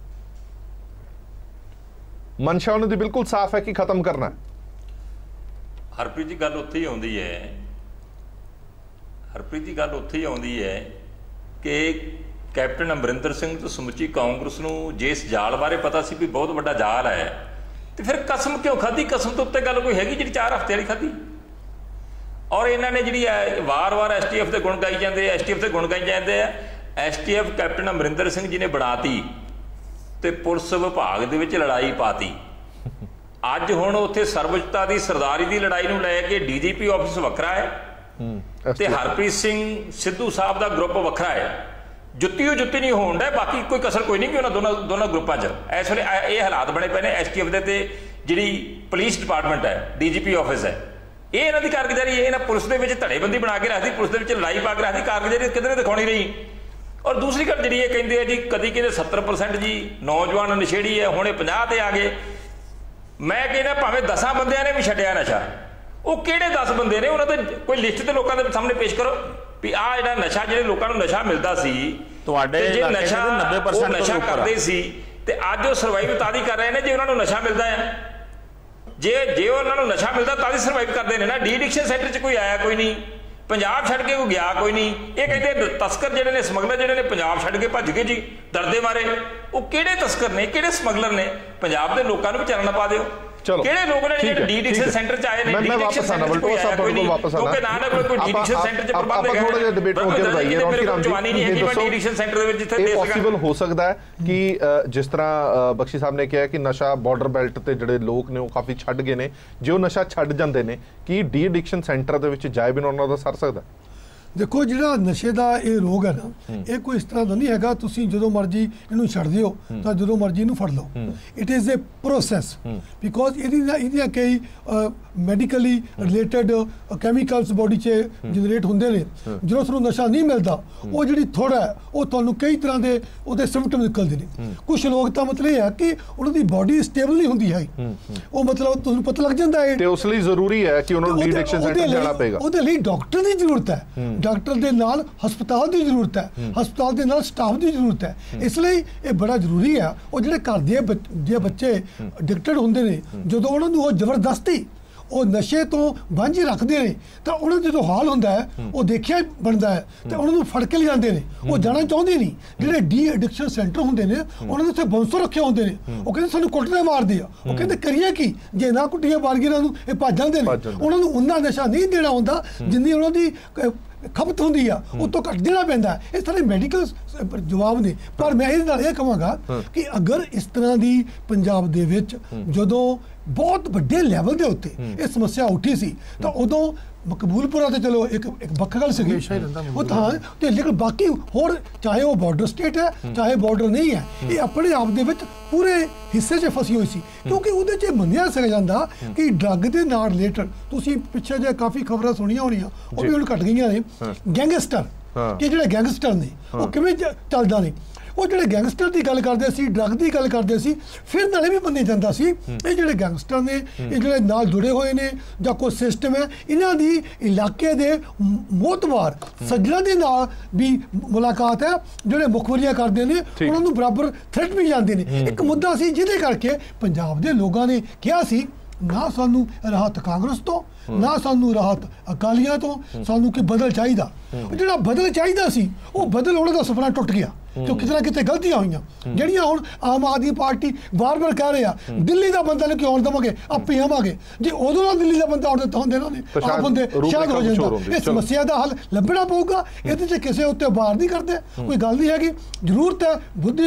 Speaker 1: ਮਨਸ਼ਾ ਉਹਨਾਂ ਦੀ ਬਿਲਕੁਲ ਸਾਫ਼ ਹੈ ਕਿ ਖਤਮ ਕਰਨਾ ਹੈ।
Speaker 3: ਹਰਪ੍ਰੀਤ ਜੀ ਗੱਲ ਉੱਥੇ ਹੀ ਆਉਂਦੀ ਹੈ, ਕਿ ਕੈਪਟਨ ਅਮਰਿੰਦਰ ਸਿੰਘ ਤੇ ਸਮੁੱਚੀ ਕਾਂਗਰਸ ਨੂੰ ਜੇ ਇਸ ਜਾਲ ਬਾਰੇ ਪਤਾ ਸੀ ਵੀ ਬਹੁਤ ਵੱਡਾ ਜਾਲ ਹੈ, ਤੇ ਫਿਰ ਕਸਮ ਕਿਉਂ ਖਾਧੀ? ਕਸਮ ਤੋਂ ਉੱਤੇ ਗੱਲ ਕੋਈ ਹੈਗੀ ਜਿਹੜੀ 4 ਹਫ਼ਤੇ ਵਾਲੀ ਖਾਧੀ? ਔਰ ਇਹਨਾਂ ਨੇ ਜਿਹੜੀ ਵਾਰ-ਵਾਰ ਐਸਟੀਐਫ ਦੇ ਗੁਣ ਗਾਈ ਜਾਂਦੇ ਆ, ਐਸਟੀਐਫ ਕੈਪਟਨ ਅਮਰਿੰਦਰ ਸਿੰਘ ਜੀ ਨੇ ਬਣਾਤੀ ਤੇ ਪੁਲਿਸ ਵਿਭਾਗ ਦੇ ਵਿੱਚ ਲੜਾਈ ਪਾਤੀ। ਅੱਜ ਹੁਣ ਉੱਥੇ ਸਰਵਉੱਚਤਾ ਦੀ ਸਰਦਾਰੀ ਦੀ ਲੜਾਈ ਨੂੰ ਲੈ ਕੇ ਡੀਜੀਪੀ ਆਫਿਸ ਵੱਖਰਾ ਹੈ ਤੇ ਹਰਪ੍ਰੀਤ ਸਿੰਘ ਸਿੱਧੂ ਸਾਹਿਬ ਦਾ ਗਰੁੱਪ ਵੱਖਰਾ ਹੈ। ਜੁੱਤੀ ਨਹੀਂ ਹੋਣ ਦਾ, ਬਾਕੀ ਕੋਈ ਕਸਰ ਕੋਈ ਨਹੀਂ ਕਿ ਉਹਨਾਂ ਦੋਨਾਂ ਗਰੁੱਪਾਂ 'ਚ ਇਸ ਵੇਲੇ ਇਹ ਹਾਲਾਤ ਬਣੇ ਪਏ ਨੇ। ਐਸਟੀਐਫ ਦੇ ਤੇ ਜਿਹੜੀ ਪੁਲਿਸ ਡਿਪਾਰਟਮੈਂਟ ਹੈ, ਡੀਜੀਪੀ ਆਫਿਸ ਹੈ, ਇਹ ਇਹਨਾਂ ਦੀ ਕਾਰਗੁਜ਼ਾਰੀ ਇਹ ਨਾ ਪੁਲਿਸ ਦੇ ਵਿੱਚ ਧੜੇਬੰਦੀ ਬਣਾ ਕੇ ਰੱਖਦੀ, ਪੁਲਿਸ ਦੇ ਵਿੱਚ ਲੜਾਈ ਪਾ ਕੇ ਰੱਖਦੀ, ਕਾਰਗੁਜ਼ਾਰੀ ਕਿਧਰੇ ਦਿਖਾਉਣੀ ਰਹੀ। ਔਰ ਦੂਸਰੀ ਗੱਲ ਜਿਹੜੀ ਇਹ ਕਹਿੰਦੇ ਆ ਜੀ ਕਦੀ ਕਹਿੰਦੇ 70% ਜੀ ਨੌਜਵਾਨ ਨਸ਼ੇੜੀ ਹੈ, ਹੁਣ ਇਹ 50 ਤੇ ਆ ਗਏ। ਮੈਂ ਕਹਿੰਦਾ ਭਾਵੇਂ 10 ਬੰਦਿਆਂ ਨੇ ਵੀ ਛੱਡਿਆ ਨਸ਼ਾ, ਉਹ ਕਿਹੜੇ 10 ਬੰਦੇ ਨੇ? ਉਹਨਾਂ ਤੇ ਕੋਈ ਲਿਸਟ ਤੇ ਲੋਕਾਂ ਦੇ ਸਾਹਮਣੇ ਪੇਸ਼ ਕਰੋ ਵੀ ਆਹ ਜਿਹੜਾ ਨਸ਼ਾ, ਜਿਹੜੇ ਲੋਕਾਂ ਨੂੰ ਨਸ਼ਾ ਮਿਲਦਾ ਸੀ
Speaker 2: ਤੁਹਾਡੇ
Speaker 3: ਜੇ ਨਸ਼ਾ ਕਰਦੇ ਸੀ ਤੇ ਅੱਜ ਉਹ ਸਰਵਾਈਵ ਤਾਂ ਹੀ ਕਰ ਰਹੇ ਨੇ ਜੇ ਉਹਨਾਂ ਨੂੰ ਨਸ਼ਾ ਮਿਲਦਾ ਹੈ। ਜੇ ਉਹਨਾਂ ਨੂੰ ਨਸ਼ਾ ਮਿਲਦਾ ਤਾਂ ਹੀ ਸਰਵਾਈਵ ਕਰਦੇ ਨੇ ਨਾ। ਡੀ ਐਡਿਕਸ਼ਨ ਸੈਂਟਰ 'ਚ ਕੋਈ ਆਇਆ ਕੋਈ ਨਹੀਂ, ਪੰਜਾਬ ਛੱਡ ਕੇ ਕੋਈ ਗਿਆ ਕੋਈ ਨਹੀਂ। ਇਹ ਕਹਿੰਦੇ ਤਸਕਰ ਜਿਹੜੇ ਨੇ, ਸਮਗਲਰ ਜਿਹੜੇ ਨੇ ਪੰਜਾਬ ਛੱਡ ਕੇ ਭੱਜ ਗਏ ਜੀ ਡਰਦੇ ਮਾਰੇ। ਉਹ ਕਿਹੜੇ ਤਸਕਰ ਨੇ, ਕਿਹੜੇ ਸਮਗਲਰ ਨੇ? ਪੰਜਾਬ ਦੇ ਲੋਕਾਂ ਨੂੰ ਵੀ ਚਾਨਣਾ ਪਾ ਦਿਓ। ਕਿਹੜੇ ਲੋਕ ਨੇ ਜਿਹੜੇ ਡੀ ਐਡਿਕਸ਼ਨ ਸੈਂਟਰ 'ਚ ਆਏ ਨੇ?
Speaker 1: ਮੈਂ ਵਾਪਸ ਆਣਾ ਬਲਟੋਆ ਸਾਹਿਬ ਤੁਹਾਡੇ ਕੋਲ ਵਾਪਸ ਆਣਾ,
Speaker 3: ਕਿਉਂਕਿ ਨਾ ਕੋਈ ਡੀ ਐਡਿਕਸ਼ਨ ਸੈਂਟਰ 'ਚ ਪ੍ਰਬੰਧ ਹੈਗਾ।
Speaker 1: ਥੋੜਾ ਜਿਹਾ ਡਿਬੇਟ ਹੋ ਕੇ ਵਧਾਈਏ ਰੌਣਕੀ Ram ji,
Speaker 3: de addiction centre ਦੇ ਵਿੱਚ ਜਿੱਥੇ
Speaker 1: ਇਹ ਪੋਸੀਬਲ ਹੋ ਸਕਦਾ ਹੈ ਕਿ ਜਿਸ ਤਰ੍ਹਾਂ ਬਖਸ਼ੀ ਸਾਹਿਬ ਨੇ ਕਿਹਾ ਕਿ ਨਸ਼ਾ ਬਾਰਡਰ ਬੈਲਟ ਤੇ ਜਿਹੜੇ ਲੋਕ ਨੇ ਉਹ ਕਾਫੀ ਛੱਡ ਗਏ ਨੇ, ਜੇ ਉਹ ਨਸ਼ਾ ਛੱਡ ਜਾਂਦੇ ਨੇ ਕਿ ਡੀ ਐਡਿਕਸ਼ਨ ਸੈਂਟਰ ਦੇ ਵਿੱਚ ਜਾਏ ਬਿਨਾਂ ਉਹਨਾਂ ਦਾ ਸਰ ਸਕਦਾ?
Speaker 6: ਦੇਖੋ ਜਿਹੜਾ ਨਸ਼ੇ ਦਾ ਇਹ ਰੋਗ ਹੈ ਨਾ, ਇਹ ਕੋਈ ਇਸ ਤਰ੍ਹਾਂ ਦਾ ਨਹੀਂ ਹੈਗਾ ਤੁਸੀਂ ਜਦੋਂ ਮਰਜ਼ੀ ਇਹਨੂੰ ਛੱਡ ਦਿਓ ਤਾਂ ਜਦੋਂ ਮਰਜ਼ੀ ਇਹਨੂੰ ਫੜ ਲਓ। It is a process, because ਇਹਦੀਆਂ ਕਈ ਮੈਡੀਕਲੀ ਰਿਲੇਟਡ ਕੈਮੀਕਲਸ ਬੋਡੀ 'ਚ ਜਨਰੇਟ ਹੁੰਦੇ ਨੇ। ਜਦੋਂ ਤੁਹਾਨੂੰ ਨਸ਼ਾ ਨਹੀਂ ਮਿਲਦਾ, ਉਹ ਜਿਹੜੀ ਥੋੜਾ ਹੈ ਉਹ ਤੁਹਾਨੂੰ ਕਈ ਤਰ੍ਹਾਂ ਦੇ ਉਹਦੇ ਸਿੰਪਟਮ ਨਿਕਲਦੇ ਨੇ। ਕੁਝ ਲੋਕ ਤਾਂ ਮਤਲਬ ਇਹ ਹੈ ਕਿ ਉਹਨਾਂ ਦੀ ਬੋਡੀ ਸਟੇਬਲ ਨਹੀਂ ਹੁੰਦੀ ਹੈ, ਉਹ ਮਤਲਬ ਤੁਹਾਨੂੰ ਪਤਾ ਲੱਗ ਜਾਂਦਾ ਹੈ।
Speaker 1: ਤੇ ਉਸ ਲਈ ਜ਼ਰੂਰੀ ਹੈ ਕਿ ਉਹਨਾਂ ਨੂੰ ਡੀ ਐਡਿਕਸ਼ਨ ਸੈਂਟਰ ਜਾਣਾ ਪਏਗਾ।
Speaker 6: ਉਹਦੇ ਲਈ ਡਾਕਟਰ ਦੀ ਜ਼ਰੂਰਤ ਹੈ, ਡਾਕਟਰ ਦੇ ਨਾਲ ਹਸਪਤਾਲ ਦੀ ਜ਼ਰੂਰਤ ਹੈ, ਹਸਪਤਾਲ ਦੇ ਨਾਲ ਸਟਾਫ ਦੀ ਜ਼ਰੂਰਤ ਹੈ। ਇਸ ਲਈ ਇਹ ਬੜਾ ਜ਼ਰੂਰੀ ਹੈ। ਉਹ ਜਿਹੜੇ ਘਰ ਦੇ ਬੱਚੇ ਐਡਿਕਟਡ ਹੁੰਦੇ ਨੇ, ਜਦੋਂ ਉਹਨਾਂ ਨੂੰ ਉਹ ਜ਼ਬਰਦਸਤੀ ਉਹ ਨਸ਼ੇ ਤੋਂ ਵਾਂਝੇ ਰੱਖਦੇ ਨੇ ਤਾਂ ਉਹਨਾਂ ਦਾ ਜਦੋਂ ਹਾਲ ਹੁੰਦਾ ਹੈ ਉਹ ਦੇਖਿਆ ਬਣਦਾ ਹੈ ਤੇ ਉਹਨਾਂ ਨੂੰ ਫੜ ਕੇ ਲਿਜਾਂਦੇ ਨੇ। ਉਹ ਜਾਣਾ ਚਾਹੁੰਦੇ ਨਹੀਂ। ਜਿਹੜੇ ਡੀ ਐਡਿਕਸ਼ਨ ਸੈਂਟਰ ਹੁੰਦੇ ਨੇ ਉਹਨਾਂ ਦੇ ਉੱਥੇ ਬਾਉਂਸਰ ਰੱਖੇ ਹੁੰਦੇ ਨੇ, ਉਹ ਕਹਿੰਦੇ ਸਾਨੂੰ ਕੁੱਟਦੇ ਮਾਰਦੇ ਆ। ਉਹ ਕਹਿੰਦੇ ਕਰੀਏ ਕੀ, ਜੇ ਨਾ ਕੁੱਟੀਏ ਮਾਰਗੀਰਾਂ ਨੂੰ ਇਹ ਭੱਜ ਜਾਂਦੇ ਨੇ। ਉਹਨਾਂ ਨੂੰ ਉਹਨਾਂ ਨਸ਼ਾ ਨਹੀਂ ਦੇਣਾ ਹੁੰਦਾ ਜਿੰਨੀ ਉਹਨਾਂ ਦੀ ਖਪਤ ਹੁੰਦੀ ਆ, ਉਹ ਤੋਂ ਘੱਟ ਦੇਣਾ ਪੈਂਦਾ। ਇਹ ਸਾਰੇ ਮੈਡੀਕਲ ਜਵਾਬ ਨੇ। ਪਰ ਮੈਂ ਇਹਦੇ ਨਾਲ ਇਹ ਕਹਾਂਗਾ ਕਿ ਅਗਰ ਇਸ ਤਰ੍ਹਾਂ ਦੀ ਪੰਜਾਬ ਦੇ ਵਿੱਚ ਜਦੋਂ ਬਹੁਤ ਵੱਡੇ ਲੈਵਲ ਦੇ ਉੱਤੇ ਇਹ ਸਮੱਸਿਆ ਉੱਠੀ ਸੀ ਤਾਂ ਉਦੋਂ ਮਕਬੂਲਪੁਰਾ ਤੇ ਚਲੋ ਇੱਕ ਵੱਖ ਗੱਲ ਸੀਗੀ ਉਹ ਤਾਂ ਤੇ, ਲੇਕਿਨ ਬਾਕੀ ਹੋਰ ਚਾਹੇ ਉਹ ਬਾਰਡਰ ਸਟੇਟ ਹੈ ਚਾਹੇ ਬਾਰਡਰ ਨਹੀਂ ਹੈ, ਇਹ ਆਪਣੇ ਆਪ ਦੇ ਵਿੱਚ ਪੂਰੇ ਹਿੱਸੇ 'ਚ ਫਸੀ ਹੋਈ ਸੀ, ਕਿਉਂਕਿ ਉਹਦੇ 'ਚ ਮੰਨਿਆ ਸਕ ਜਾਂਦਾ ਕਿ ਡਰੱਗ ਦੇ ਨਾਲ ਰਿਲੇਟਡ ਤੁਸੀਂ ਪਿੱਛੇ ਜੇ ਕਾਫੀ ਖਬਰਾਂ ਸੁਣੀਆਂ ਹੋਣੀਆਂ, ਉਹ ਵੀ ਹੁਣ ਘਟ ਗਈਆਂ ਨੇ। ਗੈਂਗਸਟਰ ਕਿ ਜਿਹੜੇ ਗੈਂਗਸਟਰ ਨੇ ਉਹ ਕਿਵੇਂ ਚੱਲਦਾ ਨੇ, ਉਹ ਜਿਹੜੇ ਗੈਂਗਸਟਰ ਦੀ ਗੱਲ ਕਰਦੇ ਸੀ, ਡਰੱਗ ਦੀ ਗੱਲ ਕਰਦੇ ਸੀ, ਫਿਰ ਨਾਲੇ ਵੀ ਮੰਨਿਆ ਜਾਂਦਾ ਸੀ ਇਹ ਜਿਹੜੇ ਗੈਂਗਸਟਰ ਨੇ, ਇਹ ਜਿਹੜੇ ਨਾਲ ਜੁੜੇ ਹੋਏ ਨੇ ਜਾਂ ਕੋਈ ਸਿਸਟਮ ਹੈ, ਇਹਨਾਂ ਦੀ ਇਲਾਕੇ ਦੇ ਮੋਤਬਾਰ ਸੱਜਣਾਂ ਦੇ ਨਾਲ ਵੀ ਮੁਲਾਕਾਤ ਹੈ, ਜਿਹੜੇ ਮੁਖਬਰੀਆਂ ਕਰਦੇ ਨੇ ਉਹਨਾਂ ਨੂੰ ਬਰਾਬਰ ਥ੍ਰੈਟ ਵੀ ਜਾਂਦੇ ਨੇ। ਇੱਕ ਮੁੱਦਾ ਸੀ ਜਿਹਦੇ ਕਰਕੇ ਪੰਜਾਬ ਦੇ ਲੋਕਾਂ ਨੇ ਕਿਹਾ ਸੀ ਨਾ ਸਾਨੂੰ ਰਾਹਤ ਕਾਂਗਰਸ ਤੋਂ, ਨਾ ਸਾਨੂੰ ਰਾਹਤ ਅਕਾਲੀਆਂ ਤੋਂ, ਸਾਨੂੰ ਕਿ ਬਦਲ ਚਾਹੀਦਾ। ਜਿਹੜਾ ਬਦਲ ਚਾਹੀਦਾ ਸੀ ਉਹ ਬਦਲ ਉਹਨਾਂ ਦਾ ਸੁਪਨਾ ਟੁੱਟ ਗਿਆ, ਕਿਉਂ ਕਿਤੇ ਨਾ ਕਿਤੇ ਗਲਤੀਆਂ ਹੋਈਆਂ ਜਿਹੜੀਆਂ ਹੁਣ ਆਮ ਆਦਮੀ ਪਾਰਟੀ ਵਾਰ-ਵਾਰ ਕਹਿ ਰਹੇ ਆ ਦਿੱਲੀ ਦਾ ਬੰਦਾ ਨੂੰ ਕਿਉਂ ਆਉਣ ਦੇਵਾਂਗੇ, ਆਪੇ ਆਵਾਂਗੇ। ਜੇ ਉਦੋਂ ਨਾਲ ਦਿੱਲੀ ਦਾ ਬੰਦਾ ਆਉਣ ਦਿੱਤਾ ਹੁੰਦੇ ਇਹਨਾਂ ਨੇ ਆਪ ਬੰਦੇ ਸ਼ਾਇਦ ਹੋ ਜਾਂਦਾ। ਇਸ ਸਮੱਸਿਆ ਦਾ ਹੱਲ ਲੱਭਣਾ ਪਊਗਾ, ਇਹਦੇ 'ਚ ਕਿਸੇ ਉੱਤੇ ਵਾਰ ਨਹੀਂ ਕਰਦੇ, ਕੋਈ ਗੱਲ ਨਹੀਂ ਹੈਗੀ। ਜ਼ਰੂਰਤ ਹੈ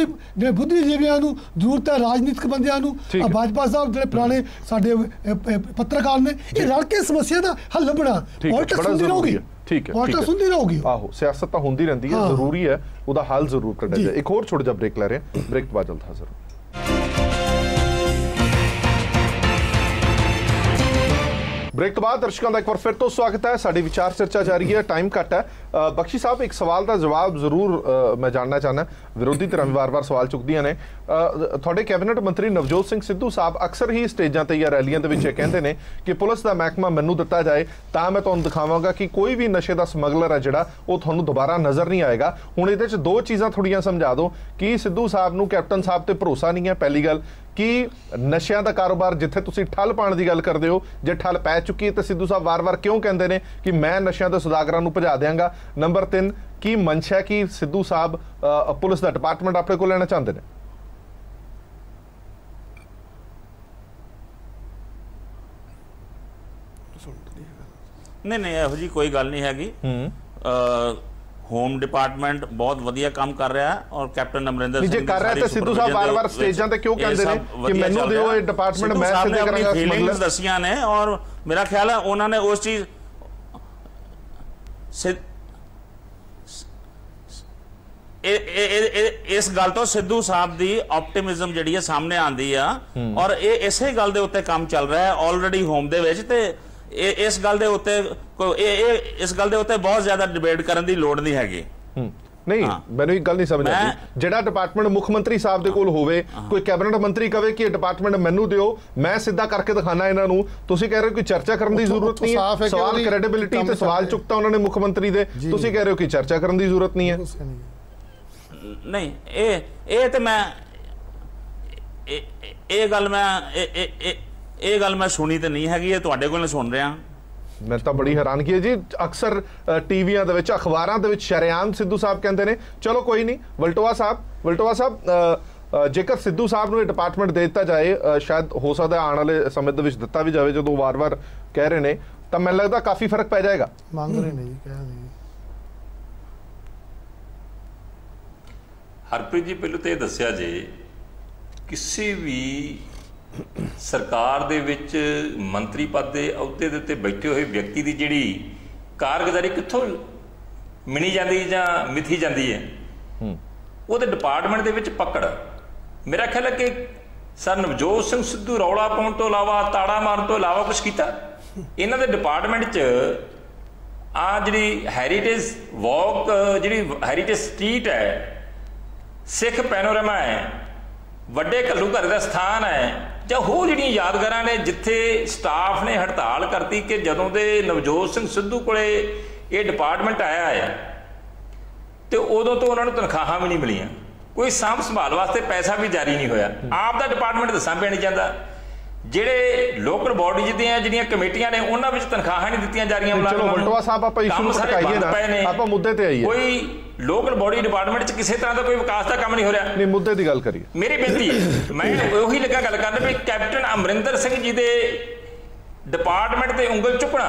Speaker 6: ਬੁੱਧੀਜੀਵੀਆਂ ਨੂੰ, ਜ਼ਰੂਰਤ ਹੈ ਰਾਜਨੀਤਿਕ ਬੰਦਿਆਂ ਨੂੰ, ਭਾਜਪਾ ਸਾਹਿਬ ਜਿਹੜੇ ਪੁਰਾਣੇ ਸਾਡੇ ਪੱਤਰਕਾਰ ਨੇ, ਇਹ ਰਲ ਕੇ ਸਮੱਸਿਆ ਦਾ ਹੱਲ ਲੱਭਣਾ। ਪੋਲਿਟਿਕਸ ਹੁੰਦੀ ਰਹੂਗੀ,
Speaker 1: ਠੀਕ ਹੈ,
Speaker 6: ਪੋਲਿਟਿਕਸ ਹੁੰਦੀ ਰਹੂਗੀ,
Speaker 1: ਆਹੋ ਸਿਆਸਤ ਤਾਂ ਹੁੰਦੀ ਰਹਿੰਦੀ ਹੈ, ਜ਼ਰੂਰੀ ਹੈ ਉਹਦਾ ਹੱਲ ਜ਼ਰੂਰ ਕੱਢਿਆ ਜਾਏ। ਇੱਕ ਹੋਰ ਛੋਟਾ ਜਿਹਾ ਬ੍ਰੇਕ ਲੈ ਰਹੇ ਹਾਂ, ਬ੍ਰੇਕ ਤੋਂ ਬਾਅਦ ਜਲਦ ਹਾਜ਼ਰ। ਬ੍ਰੇਕ ਤੋਂ ਬਾਅਦ ਦਰਸ਼ਕਾਂ ਦਾ ਇੱਕ ਵਾਰ ਫਿਰ ਤੋਂ ਸਵਾਗਤ ਹੈ। ਸਾਡੀ ਵਿਚਾਰ ਚਰਚਾ ਜਾਰੀ ਹੈ, ਟਾਈਮ ਘੱਟ ਹੈ। ਬਖਸ਼ੀ ਸਾਹਿਬ, ਇੱਕ ਸਵਾਲ ਦਾ ਜਵਾਬ ਜ਼ਰੂਰ ਮੈਂ ਜਾਣਨਾ ਚਾਹੁੰਦਾ। ਵਿਰੋਧੀ ਧਿਰਾਂ ਵੀ ਵਾਰ-ਵਾਰ ਸਵਾਲ ਚੁੱਕਦੀਆਂ ਨੇ। ਤੁਹਾਡੇ ਕੈਬਨਿਟ ਮੰਤਰੀ ਨਵਜੋਤ ਸਿੰਘ ਸਿੱਧੂ ਸਾਹਿਬ ਅਕਸਰ ਹੀ ਸਟੇਜਾਂ ਤੇ ਜਾਂ ਰੈਲੀਆਂ ਦੇ ਵਿੱਚ ਇਹ ਕਹਿੰਦੇ ਨੇ ਕਿ ਪੁਲਿਸ ਦਾ ਮਹਿਕਮਾ ਮੈਨੂੰ ਦਿੱਤਾ ਜਾਏ ਤਾਂ ਮੈਂ ਤੁਹਾਨੂੰ ਦਿਖਾਵਾਂਗਾ ਕਿ ਕੋਈ ਵੀ ਨਸ਼ੇ ਦਾ ਸਮਗਲਰ ਹੈ ਜਿਹੜਾ ਉਹ ਤੁਹਾਨੂੰ ਦੁਬਾਰਾ ਨਜ਼ਰ ਨਹੀਂ ਆਏਗਾ। ਹੁਣ ਇਹਦੇ 'ਚ ਦੋ ਚੀਜ਼ਾਂ ਥੋੜ੍ਹੀਆਂ ਸਮਝਾ ਦਿਓ ਕਿ ਸਿੱਧੂ ਸਾਹਿਬ ਨੂੰ ਕੈਪਟਨ ਸਾਹਿਬ ਤੇ ਭਰੋਸਾ ਨਹੀਂ ਹੈ, ਪਹਿਲੀ ਗੱਲ, ਕਿ ਨਸ਼ਿਆਂ ਦਾ ਕਾਰੋਬਾਰ ਜਿੱਥੇ ਤੁਸੀਂ ਠੱਲ ਪਾਉਣ ਦੀ ਗੱਲ ਕਰਦੇ ਹੋ, ਜੇ ਠੱਲ ਪੈ ਚੁੱਕੀ ਹੈ ਤਾਂ ਸਿੱਧੂ ਸਾਹਿਬ ਵਾਰ-ਵਾਰ ਕਿਉਂ ਕਹਿੰਦੇ ਨੇ ਕਿ ਮੈਂ ਨਸ਼ਿਆਂ ਦੇ ਸੁਦਾਗਰਾਂ ਨੂੰ ਭਜਾ ਦਿਆਂਗਾ। ਨੰਬਰ 3, ਕੀ ਮਨਸ਼ਾ ਕਿ ਸਿੱਧੂ ਸਾਹਿਬ ਪੁਲਿਸ ਦਾ ਡਿਪਾਰਟਮੈਂਟ ਆਪਣੇ ਕੋਲ ਲੈਣਾ ਚਾਹੁੰਦੇ ਨੇ?
Speaker 2: ਨਹੀਂ, ਇਹੋ ਜੀ ਕੋਈ ਗੱਲ ਨਹੀਂ ਹੈਗੀ। ਹੋਮ ਡਿਪਾਰਟਮੈਂਟ ਬਹੁਤ ਵਧੀਆ ਕੰਮ ਕਰ ਰਿਹਾ ਹੈ ਔਰ ਕੈਪਟਨ ਅਮਰਿੰਦਰ ਸਿੰਘ
Speaker 1: ਜੀ ਕਰ ਰਿਹਾ ਤੇ ਸਿੱਧੂ ਸਾਹਿਬ ਵਾਰ-ਵਾਰ ਸਟੇਜਾਂ ਤੇ ਕਿਉਂ ਕਹਿੰਦੇ ਨੇ ਕਿ ਮੈਨੂੰ ਦਿਓ ਇਹ ਡਿਪਾਰਟਮੈਂਟ, ਮੈਂ ਸਿੱਧੇ ਕਰਾਂਗਾ।
Speaker 2: ਫੀਲਿੰਗਸ ਦੱਸੀਆਂ ਨੇ ਔਰ ਮੇਰਾ ਖਿਆਲ ਹੈ ਉਹਨਾਂ ਨੇ ਉਸ ਚੀਜ਼ ਇਸ ਗੱਲ ਤੋਂ ਸਿੱਧੂ ਸਾਹਿਬ ਦੀ ਆਪਟਿਮਿਜ਼ਮ ਜਿਹੜੀ ਹੈ ਸਾਹਮਣੇ ਆਉਂਦੀ ਆ ਔਰ ਇਹ ਇਸੇ ਗੱਲ ਦੇ ਉੱਤੇ ਕੰਮ ਚੱਲ ਰਿਹਾ ਹੈ ਆਲਰੇਡੀ ਹੋਮ ਦੇ ਵਿੱਚ। ਤੇ ਇਸ ਗੱਲ ਦੇ ਉੱਤੇ ਬਹੁਤ ਜ਼ਿਆਦਾ ਡਿਬੇਟ ਕਰਨ ਦੀ ਲੋੜ ਨਹੀਂ ਹੈਗੀ।
Speaker 1: ਨਹੀਂ, ਮੈਨੂੰ ਇੱਕ ਗੱਲ ਨਹੀਂ ਸਮਝ ਆਈ, ਜਿਹੜਾ ਡਿਪਾਰਟਮੈਂਟ ਮੁੱਖ ਮੰਤਰੀ ਸਾਹਿਬ ਦੇ ਕੋਲ ਹੋਵੇ, ਕੋਈ ਕੈਬਨਿਟ ਮੰਤਰੀ ਕਵੇ ਕਿ ਇਹ ਡਿਪਾਰਟਮੈਂਟ ਮੈਨੂੰ ਦਿਓ, ਮੈਂ ਸਿੱਧਾ ਕਰਕੇ ਦਿਖਾਣਾ ਇਹਨਾਂ ਨੂੰ, ਤੁਸੀਂ ਕਹਿ ਰਹੇ ਹੋ ਕਿ ਚਰਚਾ ਕਰਨ ਦੀ ਜ਼ਰੂਰਤ ਨਹੀਂ ਹੈ। ਸਵਾਲ ਕ੍ਰੈਡੀਬਿਲਿਟੀ ਤੇ ਸਵਾਲ ਚੁੱਕਤਾ ਉਹਨਾਂ ਨੇ ਮੁੱਖ ਮੰਤਰੀ ਦੇ, ਤੁਸੀਂ ਕਹਿ ਰਹੇ ਹੋ ਕਿ ਚਰਚਾ ਕਰਨ ਦੀ ਜ਼ਰੂਰਤ ਨਹੀਂ ਹੈ।
Speaker 2: ਨਹੀਂ, ਇਹ ਤੇ ਮੈਂ ਇਹ ਗੱਲ ਮੈਂ ਸੁਣੀ ਤੇ ਨਹੀਂ ਹੈਗੀ, ਇਹ ਤੁਹਾਡੇ ਕੋਲ ਸੁਣ ਰਿਹਾ।
Speaker 1: ਮੈਂ ਤਾਂ ਬੜੀ ਹੈਰਾਨਗੀ ਹੈ ਜੀ, ਅਕਸਰ ਟੀਵੀਆਂ ਦੇ ਵਿੱਚ, ਅਖਬਾਰਾਂ ਦੇ ਵਿੱਚ ਸ਼ਰੇਆਮ ਸਿੱਧੂ ਸਾਹਿਬ ਕਹਿੰਦੇ ਨੇ। ਚਲੋ ਕੋਈ ਨਹੀਂ, ਵਲਟੋਆ ਸਾਹਿਬ ਜੇਕਰ ਸਿੱਧੂ ਸਾਹਿਬ ਨੂੰ ਇਹ ਡਿਪਾਰਟਮੈਂਟ ਦੇ ਦਿੱਤਾ ਜਾਏ, ਸ਼ਾਇਦ ਹੋ ਸਕਦਾ ਆਉਣ ਵਾਲੇ ਸਮੇਂ ਦੇ ਵਿੱਚ ਦਿੱਤਾ ਵੀ ਜਾਵੇ, ਜਦੋਂ ਵਾਰ-ਵਾਰ ਕਹਿ ਰਹੇ ਨੇ, ਤਾਂ ਮੈਨੂੰ ਲੱਗਦਾ ਕਾਫੀ ਫਰਕ ਪੈ ਜਾਏਗਾ।
Speaker 5: ਮੰਗ ਰਹੇ ਨੇ ਜੀ, ਕਹਿ ਰਹੇ।
Speaker 3: ਹਰਪ੍ਰੀਤ ਜੀ, ਪਹਿਲਾਂ ਤਾਂ ਇਹ ਦੱਸਿਆ ਜੇ ਕਿਸੇ ਵੀ ਸਰਕਾਰ ਦੇ ਵਿੱਚ ਮੰਤਰੀ ਪਦ ਦੇ ਅਹੁਦੇ ਦੇ ਉੱਤੇ ਬੈਠੇ ਹੋਏ ਵਿਅਕਤੀ ਦੀ ਜਿਹੜੀ ਕਾਰਗੁਜ਼ਾਰੀ ਕਿੱਥੋਂ ਮਿਣੀ ਜਾਂਦੀ ਜਾਂ ਮਿਥੀ ਜਾਂਦੀ ਹੈ, ਉਹਦੇ ਡਿਪਾਰਟਮੈਂਟ ਦੇ ਵਿੱਚ ਪਕੜ। ਮੇਰਾ ਖਿਆਲ ਹੈ ਕਿ ਸਰ ਨਵਜੋਤ ਸਿੰਘ ਸਿੱਧੂ ਰੌਲਾ ਪਾਉਣ ਤੋਂ ਇਲਾਵਾ, ਤਾੜਾ ਮਾਰਨ ਤੋਂ ਇਲਾਵਾ ਕੁਛ ਕੀਤਾ ਇਹਨਾਂ ਦੇ ਡਿਪਾਰਟਮੈਂਟ 'ਚ? ਆ ਜਿਹੜੀ ਹੈਰੀਟੇਜ ਵਾਕ, ਜਿਹੜੀ ਹੈਰੀਟੇਜ ਸਟਰੀਟ ਹੈ, ਸਿੱਖ ਪੈਨੋਰਾਮਾ ਹੈ, ਵੱਡੇ ਘੱਲੂਘਾਰੇ ਦਾ ਸਥਾਨ ਹੈ, ਜਾਂ ਹੋਰ ਜਿਹੜੀਆਂ ਯਾਦਗਾਰਾਂ ਨੇ ਜਿੱਥੇ ਸਟਾਫ ਨੇ ਹੜਤਾਲ ਕਰਤੀ ਕਿ ਜਦੋਂ ਦੇ ਨਵਜੋਤ ਸਿੰਘ ਸਿੱਧੂ ਕੋਲੇ ਇਹ ਡਿਪਾਰਟਮੈਂਟ ਆਇਆ ਹੈ ਤੇ ਉਦੋਂ ਤੋਂ ਉਹਨਾਂ ਨੂੰ ਤਨਖਾਹਾਂ ਵੀ ਨਹੀਂ ਮਿਲੀਆਂ, ਕੋਈ ਸਾਂਭ ਸੰਭਾਲ ਵਾਸਤੇ ਪੈਸਾ ਵੀ ਜਾਰੀ ਨਹੀਂ ਹੋਇਆ। ਆਪ ਦਾ ਡਿਪਾਰਟਮੈਂਟ ਦੱਸਾਂ ਪਿਆ ਨਹੀਂ ਜਾਂਦਾ। ਜਿਹੜੇ ਲੋਕਲ ਬਾਡੀਜ਼ ਦੀਆਂ ਜਿਹੜੀਆਂ ਕਮੇਟੀਆਂ ਨੇ ਉਹਨਾਂ ਵਿੱਚ ਤਨਖਾਹਾਂ ਨਹੀਂ ਦਿੱਤੀਆਂ ਜਾ ਰਹੀਆਂ।
Speaker 1: ਚਲੋ ਵਲਟੋਆ ਸਾਹਿਬ, ਆਪਾਂ ਇਸ਼ੂ ਨੂੰ ਟਕਾਈਏ ਨਾ, ਆਪਾਂ ਮੁੱਦੇ ਤੇ ਆਈਏ।
Speaker 3: ਕੋਈ ਲੋਕਲ ਬਾਡੀ ਡਿਪਾਰਟਮੈਂਟ 'ਚ ਕਿਸੇ ਤਰ੍ਹਾਂ ਦਾ ਕੋਈ ਵਿਕਾਸ ਦਾ ਕੰਮ ਨਹੀਂ ਹੋ ਰਿਹਾ।
Speaker 1: ਨਹੀਂ, ਮੁੱਦੇ ਦੀ ਗੱਲ ਕਰੀਏ।
Speaker 3: ਮੇਰੀ ਬੇਨਤੀ ਹੈ, ਮੈਂ ਉਹੀ ਲੱਗਾ ਗੱਲ ਕਰਨ ਵੀ ਕੈਪਟਨ ਅਮਰਿੰਦਰ ਸਿੰਘ ਜੀ ਦੇ ਡਿਪਾਰਟਮੈਂਟ ਤੇ ਉਂਗਲ ਚੁੱਕਣਾ,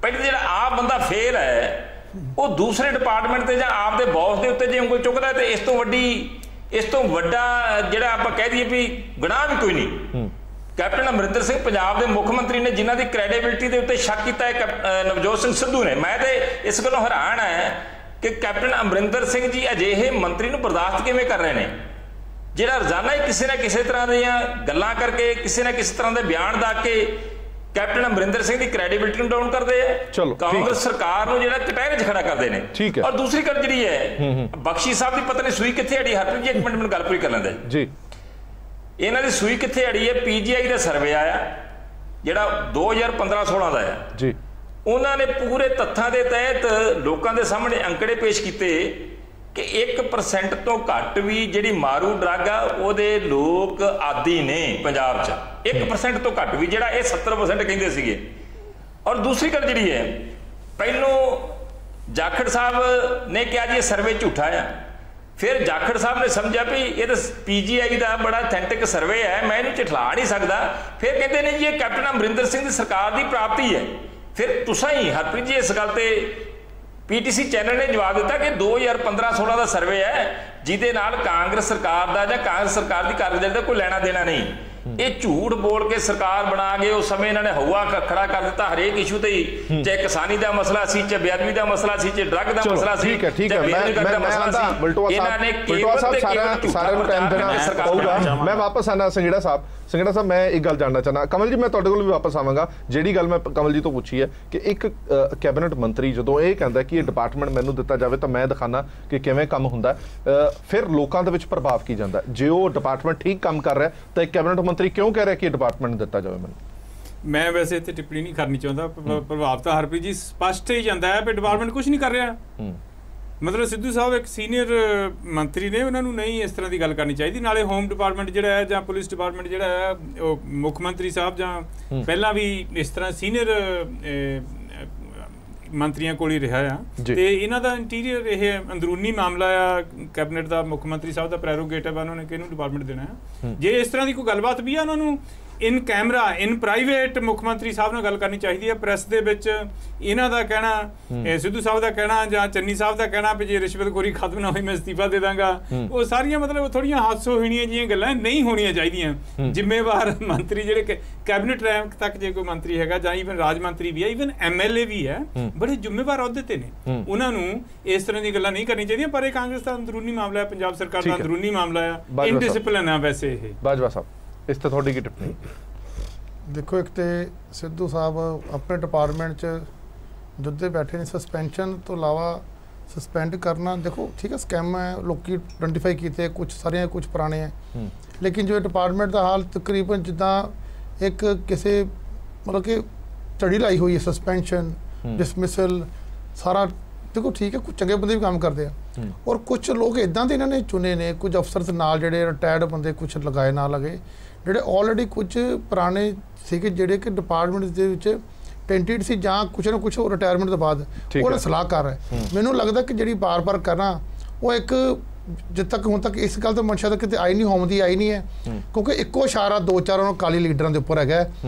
Speaker 3: ਪਹਿਲੇ ਜਿਹੜਾ ਆਪ ਬੰਦਾ ਫੇਲ ਹੈ ਉਹ ਦੂਸਰੇ ਡਿਪਾਰਟਮੈਂਟ ਤੇ ਜਾਂ ਆਪ ਦੇ ਬੌਸ ਦੇ ਉੱਤੇ ਜੇ ਉਂਗਲ ਚੁੱਕਦਾ ਤੇ ਇਸ ਤੋਂ ਵੱਡਾ ਜਿਹੜਾ ਆਪਾਂ ਕਹਿ ਦਈਏ ਵੀ ਗੁਨਾਹ ਵੀ ਕੋਈ ਨਹੀਂ। ਕੈਪਟਨ ਅਮਰਿੰਦਰ ਸਿੰਘ ਪੰਜਾਬ ਦੇ ਮੁੱਖ ਮੰਤਰੀ ਨੇ, ਜਿਨ੍ਹਾਂ ਦੀ ਕ੍ਰੈਡੀਬਿਲਿਟੀ ਦੇ ਉੱਤੇ ਸ਼ੱਕ ਕੀਤਾ ਹੈ ਨਵਜੋਤ ਸਿੰਘ ਸਿੱਧੂ ਨੇ। ਮੈਂ ਤੇ ਇਸ ਗੱਲੋਂ ਹੈਰਾਨ ਹੈ ਕਿ ਕੈਪਟਨ ਅਮਰਿੰਦਰ ਸਿੰਘ ਜੀ ਅਜਿਹੇ ਮੰਤਰੀ ਨੂੰ ਬਰਦਾਸ਼ਤ ਕਿਵੇਂ ਕਰ ਰਹੇ ਨੇ, ਜਿਹੜਾ ਰੋਜ਼ਾਨਾ ਹੀ ਕਿਸੇ ਨਾ ਕਿਸੇ ਤਰ੍ਹਾਂ ਦੀਆਂ ਗੱਲਾਂ ਕਰਕੇ, ਕਿਸੇ ਨਾ ਕਿਸੇ ਤਰ੍ਹਾਂ ਦੇ ਬਿਆਨ ਦਾ ਕੇ ਕੈਪਟਨ ਅਮਰਿੰਦਰ ਸਿੰਘ ਦੀ ਕ੍ਰੈਡੀਬਿਲਿਟੀ ਨੂੰ ਡਾਊਨ ਕਰਦੇ ਆ, ਕਾਂਗਰਸ ਸਰਕਾਰ ਨੂੰ ਜਿਹੜਾ ਕਟਹਿਰੇ 'ਚ ਖੜਾ ਕਰਦੇ ਨੇ। ਔਰ ਦੂਸਰੀ ਗੱਲ ਜਿਹੜੀ ਹੈ, ਬਖਸ਼ੀ ਸਾਹਿਬ ਦੀ ਪਤਾ ਨਹੀਂ ਸੂਈ ਕਿੱਥੇ ਅੜੀ। ਹਰਪ੍ਰੀਤ ਜੀ, ਇੱਕ ਮਿੰਟ ਮੈਨੂੰ ਗੱਲ ਪੂਰੀ ਕਰ ਲੈਂਦੇ ਜੀ। ਇਹਨਾਂ ਦੀ ਸੂਈ ਕਿੱਥੇ ਅੜੀ ਹੈ? ਪੀਜੀਆਈ ਦਾ ਸਰਵੇ ਆਇਆ ਜਿਹੜਾ 2015-16 ਦਾ ਆ ਜੀ। ਉਹਨਾਂ ਨੇ ਪੂਰੇ ਤੱਥਾਂ ਦੇ ਤਹਿਤ ਲੋਕਾਂ ਦੇ ਸਾਹਮਣੇ ਅੰਕੜੇ ਪੇਸ਼ ਕੀਤੇ ਕਿ 1% ਤੋਂ ਘੱਟ ਵੀ ਜਿਹੜੀ ਮਾਰੂ ਡਰੱਗ ਆ ਉਹਦੇ ਲੋਕ ਆਦੀ ਨੇ ਪੰਜਾਬ 'ਚ। 1% ਤੋਂ ਘੱਟ ਵੀ, ਜਿਹੜਾ ਇਹ 70% ਕਹਿੰਦੇ ਸੀਗੇ। ਔਰ ਦੂਸਰੀ ਗੱਲ ਜਿਹੜੀ ਹੈ, ਪਹਿਲੋਂ ਜਾਖੜ ਸਾਹਿਬ ਨੇ ਕਿਹਾ ਜੀ ਇਹ ਸਰਵੇ ਝੂਠਾ ਆ, ਫਿਰ ਜਾਖੜ ਸਾਹਿਬ ਨੇ ਸਮਝਿਆ ਵੀ ਇਹ ਤਾਂ ਪੀਜੀਆਈ ਦਾ ਬੜਾ ਅਥੈਂਟਿਕ ਸਰਵੇ ਹੈ, ਮੈਂ ਇਹਨੂੰ ਝਠਲਾ ਨਹੀਂ ਸਕਦਾ। ਫਿਰ ਕਹਿੰਦੇ ਨੇ ਜੀ ਇਹ ਕੈਪਟਨ ਅਮਰਿੰਦਰ ਸਿੰਘ ਦੀ ਸਰਕਾਰ ਦੀ ਪ੍ਰਾਪਤੀ ਹੈ। ਫਿਰ ਤੁਸੀਂ ਹੀ ਹਰਪ੍ਰੀਤ ਜੀ ਇਸ ਗੱਲ ਤੇ ਪੀਟੀਸੀ ਚੈਨਲ ਨੇ ਜਵਾਬ ਦਿੱਤਾ ਕਿ 2015-16 ਦਾ ਸਰਵੇ ਹੈ, ਜਿਹਦੇ ਨਾਲ ਕਾਂਗਰਸ ਸਰਕਾਰ ਦਾ ਜਾਂ ਕਾਂਗਰਸ ਸਰਕਾਰ ਦੀ ਕਾਰਗੁਜ਼ਾਰੀ ਦਾ ਕੋਈ ਲੈਣਾ ਦੇਣਾ ਨਹੀਂ। ਇਹ ਝੂਠ ਬੋਲ ਕੇ ਸਰਕਾਰ ਬਣਾ ਕੇ ਉਸ ਸਮੇਂ ਇਹਨਾਂ ਨੇ ਹਵਾ ਖੜਾ ਕਰ ਦਿੱਤਾ ਹਰੇਕ ਇਸ਼ੂ ਤੇ ਹੀ, ਚਾਹੇ ਕਿਸਾਨੀ ਦਾ ਮਸਲਾ ਸੀ, ਚਾਹੇ ਬੇਅਦਬੀ ਦਾ ਮਸਲਾ ਸੀ, ਚਾਹੇ ਡਰੱਗ ਦਾ ਮਸਲਾ ਸੀ।
Speaker 1: ਠੀਕ ਹੈ ਇਹਨਾਂ ਨੇ ਸਾਰਿਆਂ ਨੂੰ ਟਾਈਮ ਦੇਣਾ ਪਊਗਾ। ਮੈਂ ਵਾਪਸ ਆਣਾ ਸੰਘੇੜਾ ਸਾਹਿਬ, ਮੈਂ ਇੱਕ ਗੱਲ ਜਾਣਨਾ ਚਾਹਨਾ। ਕਮਲ ਜੀ, ਮੈਂ ਤੁਹਾਡੇ ਕੋਲ ਵੀ ਵਾਪਸ ਆਵਾਂਗਾ। ਜਿਹੜੀ ਗੱਲ ਮੈਂ ਕਮਲ ਜੀ ਤੋਂ ਪੁੱਛੀ ਹੈ ਕਿ ਇੱਕ ਕੈਬਨਿਟ ਮੰਤਰੀ ਜਦੋਂ ਇਹ ਕਹਿੰਦਾ ਕਿ ਇਹ ਡਿਪਾਰਟਮੈਂਟ ਮੈਨੂੰ ਦਿੱਤਾ ਜਾਵੇ ਤਾਂ ਮੈਂ ਦਿਖਾਣਾ ਕਿ ਕਿਵੇਂ ਕੰਮ ਹੁੰਦਾ, ਫਿਰ ਲੋਕਾਂ ਦੇ ਵਿੱਚ ਪ੍ਰਭਾਵ ਕੀ ਜਾਂਦਾ? ਜੇ ਉਹ ਡਿਪਾਰਟਮੈਂਟ ਠੀਕ ਕੰਮ ਕਰ ਰਿਹਾ ਤਾਂ ਇੱਕ ਕੈਬਨਿਟ ਮੰਤਰੀ ਕਿਉਂ ਕਹਿ ਰਿਹਾ ਕਿ ਡਿਪਾਰਟਮੈਂਟ ਦਿੱਤਾ ਜਾਵੇ ਮੈਨੂੰ?
Speaker 4: ਮੈਂ ਵੈਸੇ ਇੱਥੇ ਟਿੱਪਣੀ ਨਹੀਂ ਕਰਨੀ ਚਾਹੁੰਦਾ। ਪ੍ਰਭਾਵ ਤਾਂ ਹਰਪ੍ਰੀਤ ਜੀ ਸਪਸ਼ਟ ਹੀ ਜਾਂਦਾ ਹੈ ਵੀ ਡਿਪਾਰਟਮੈਂਟ ਕੁਝ ਨਹੀਂ ਕਰ ਰਿਹਾ। ਮਤਲਬ ਸਿੱਧੂ ਸਾਹਿਬ ਇੱਕ ਸੀਨੀਅਰ ਮੰਤਰੀ ਨੇ, ਉਹਨਾਂ ਨੂੰ ਨਹੀਂ ਇਸ ਤਰ੍ਹਾਂ ਦੀ ਗੱਲ ਕਰਨੀ ਚਾਹੀਦੀ। ਨਾਲੇ ਹੋਮ ਡਿਪਾਰਟਮੈਂਟ ਜਿਹੜਾ ਹੈ ਜਾਂ ਪੁਲਿਸ ਡਿਪਾਰਟਮੈਂਟ ਜਿਹੜਾ ਹੈ, ਉਹ ਮੁੱਖ ਮੰਤਰੀ ਸਾਹਿਬ ਜਾਂ ਪਹਿਲਾਂ ਵੀ ਇਸ ਤਰ੍ਹਾਂ ਸੀਨੀਅਰ ਮੰਤਰੀਆਂ ਕੋਲ ਹੀ ਰਿਹਾ ਆ, ਤੇ ਇਹਨਾਂ ਦਾ ਇੰਟੀਰੀਅਰ ਇਹ ਅੰਦਰੂਨੀ ਮਾਮਲਾ ਆ। ਕੈਬਨਿਟ ਦਾ ਮੁੱਖ ਮੰਤਰੀ ਸਾਹਿਬ ਦਾ ਪ੍ਰੈਰੋਗੇਟਿਵ ਆ, ਉਹਨਾਂ ਨੇ ਕਿਹਨੂੰ ਡਿਪਾਰਟਮੈਂਟ ਦੇਣਾ ਹੈ। ਜੇ ਇਸ ਤਰ੍ਹਾਂ ਦੀ ਕੋਈ ਗੱਲਬਾਤ ਵੀ ਆ, ਉਹਨਾਂ ਨੂੰ ਇਨ ਕੈਮਰਾ ਇਨ ਪ੍ਰਾਈਵੇਟ ਮੁੱਖ ਮੰਤਰੀ ਸਾਹਿਬ ਨਾਲ ਗੱਲ ਕਰਨੀ ਚਾਹੀਦੀ ਹੈ। ਪ੍ਰੈਸ ਦੇ ਵਿੱਚ ਇਹਨਾਂ ਦਾ ਕਹਿਣਾ, ਸਿੱਧੂ ਸਾਹਿਬ ਦਾ ਕਹਿਣਾ ਜਾਂ ਚੰਨੀ ਸਾਹਿਬ ਦਾ ਕਹਿਣਾ ਵੀ ਜੇ ਰਿਸ਼ਵਤਖੋਰੀ ਖਤਮ ਨਾ ਹੋਈ ਮੈਂ ਅਸਤੀਫਾ ਦੇ ਦਾਂਗਾ, ਉਹ ਸਾਰੀਆਂ ਮਤਲਬ ਥੋੜੀਆਂ ਹਾਦਸੋਹੀਣੀਆਂ ਜਿਹੀਆਂ ਗੱਲਾਂ ਨਹੀਂ ਹੋਣੀਆਂ ਚਾਹੀਦੀਆਂ। ਜ਼ਿੰਮੇਵਾਰ ਮੰਤਰੀ ਜਿਹੜੇ ਕੈਬਨਿਟ ਰੈਂਕ ਤੱਕ ਜੇ ਕੋਈ ਮੰਤਰੀ ਹੈਗਾ ਜਾਂ ਈਵਨ ਰਾਜ ਮੰਤਰੀ ਵੀ ਹੈ, ਈਵਨ ਐਮਐਲਏ ਵੀ ਹੈ, ਬੜੇ ਜ਼ਿੰਮੇਵਾਰ ਅਹੁਦੇ ਤੇ ਨੇ, ਉਹਨਾਂ ਨੂੰ ਇਸ ਤਰ੍ਹਾਂ ਦੀ ਗੱਲਾਂ ਨਹੀਂ ਕਰਨੀਆਂ ਚਾਹੀਦੀਆਂ। ਪਰ ਇਹ ਕਾਂਗਰਸ ਦਾ ਅੰਦਰੂਨੀ ਮਾਮਲਾ ਹੈ, ਪੰਜਾਬ ਸਰਕਾਰ ਦਾ ਅੰਦਰੂਨੀ ਮਾਮਲਾ ਹੈ, ਇਨਡਿਸਪਲਿਨ ਹੈ। ਵੈਸੇ ਇਹ
Speaker 1: ਬਾਜਵਾ ਸਾਹਿਬ, ਇਸ ਤੇ ਤੁਹਾਡੀ ਕੀ ਟਿੱਪਣੀ?
Speaker 5: ਦੇਖੋ, ਇੱਕ ਤੇ ਸਿੱਧੂ ਸਾਹਿਬ ਆਪਣੇ ਡਿਪਾਰਟਮੈਂਟ 'ਚ ਜੁੱਦੇ ਬੈਠੇ ਨੇ। ਸਸਪੈਂਸ਼ਨ ਤੋਂ ਇਲਾਵਾ ਸਸਪੈਂਡ ਕਰਨਾ, ਦੇਖੋ ਠੀਕ ਹੈ, ਸਕੈਮ ਹੈ, ਲੋਕੀ ਆਇਡੈਂਟੀਫਾਈ ਕੀਤੇ, ਕੁਝ ਸਾਰੀਆਂ ਕੁਝ ਪੁਰਾਣੇ ਹੈ, ਲੇਕਿਨ ਜੋ ਡਿਪਾਰਟਮੈਂਟ ਦਾ ਹਾਲ ਤਕਰੀਬਨ ਜਿੱਦਾਂ ਇੱਕ ਕਿਸੇ ਮਤਲਬ ਕਿ ਝੜੀ ਲਾਈ ਹੋਈ ਹੈ। ਸਸਪੈਂਸ਼ਨ, ਡਿਸਮਿਸਲ, ਸਾਰਾ ਦੇਖੋ ਠੀਕ ਹੈ, ਕੁਝ ਚੰਗੇ ਬੰਦੇ ਵੀ ਕੰਮ ਕਰਦੇ ਆ, ਔਰ ਕੁਝ ਲੋਕ ਇੱਦਾਂ ਦੇ ਇਹਨਾਂ ਨੇ ਚੁਣੇ ਨੇ, ਕੁਝ ਅਫਸਰ ਦੇ ਨਾਲ ਜਿਹੜੇ ਰਿਟਾਇਰਡ ਬੰਦੇ ਕੁਝ ਲਗਾਏ ਨਾ ਲਗੇ, ਜਿਹੜੇ ਆਲਰੇਡੀ ਕੁਝ ਪੁਰਾਣੇ ਸੀਗੇ ਜਿਹੜੇ ਕਿ ਡਿਪਾਰਟਮੈਂਟ ਦੇ ਵਿੱਚ ਟੈਂਟਡ ਸੀ ਜਾਂ ਕੁਝ ਨਾ ਕੁਝ ਰਿਟਾਇਰਮੈਂਟ ਤੋਂ ਬਾਅਦ ਉਹ ਸਲਾਹਕਾਰ ਹੈ। ਮੈਨੂੰ ਲੱਗਦਾ ਕਿ ਜਿਹੜੀ ਬਾਰ-ਬਾਰ ਕਰਨਾ ਉਹ ਇੱਕ ਜਿੱਦ ਤੱਕ ਹੁਣ ਤੱਕ ਇਸ ਗੱਲ ਤੋਂ ਮਨਸ਼ਾ ਤੱਕ ਕਿਤੇ ਆਈ ਨਹੀਂ, ਹੋਮ ਦੀ ਆਈ ਨਹੀਂ ਹੈ, ਕਿਉਂਕਿ ਇੱਕੋ ਇਸ਼ਾਰਾ ਦੋ ਚਾਰ ਉਹਨਾਂ ਕਾਲੀ ਲੀਡਰਾਂ ਦੇ ਉੱਪਰ ਹੈਗਾ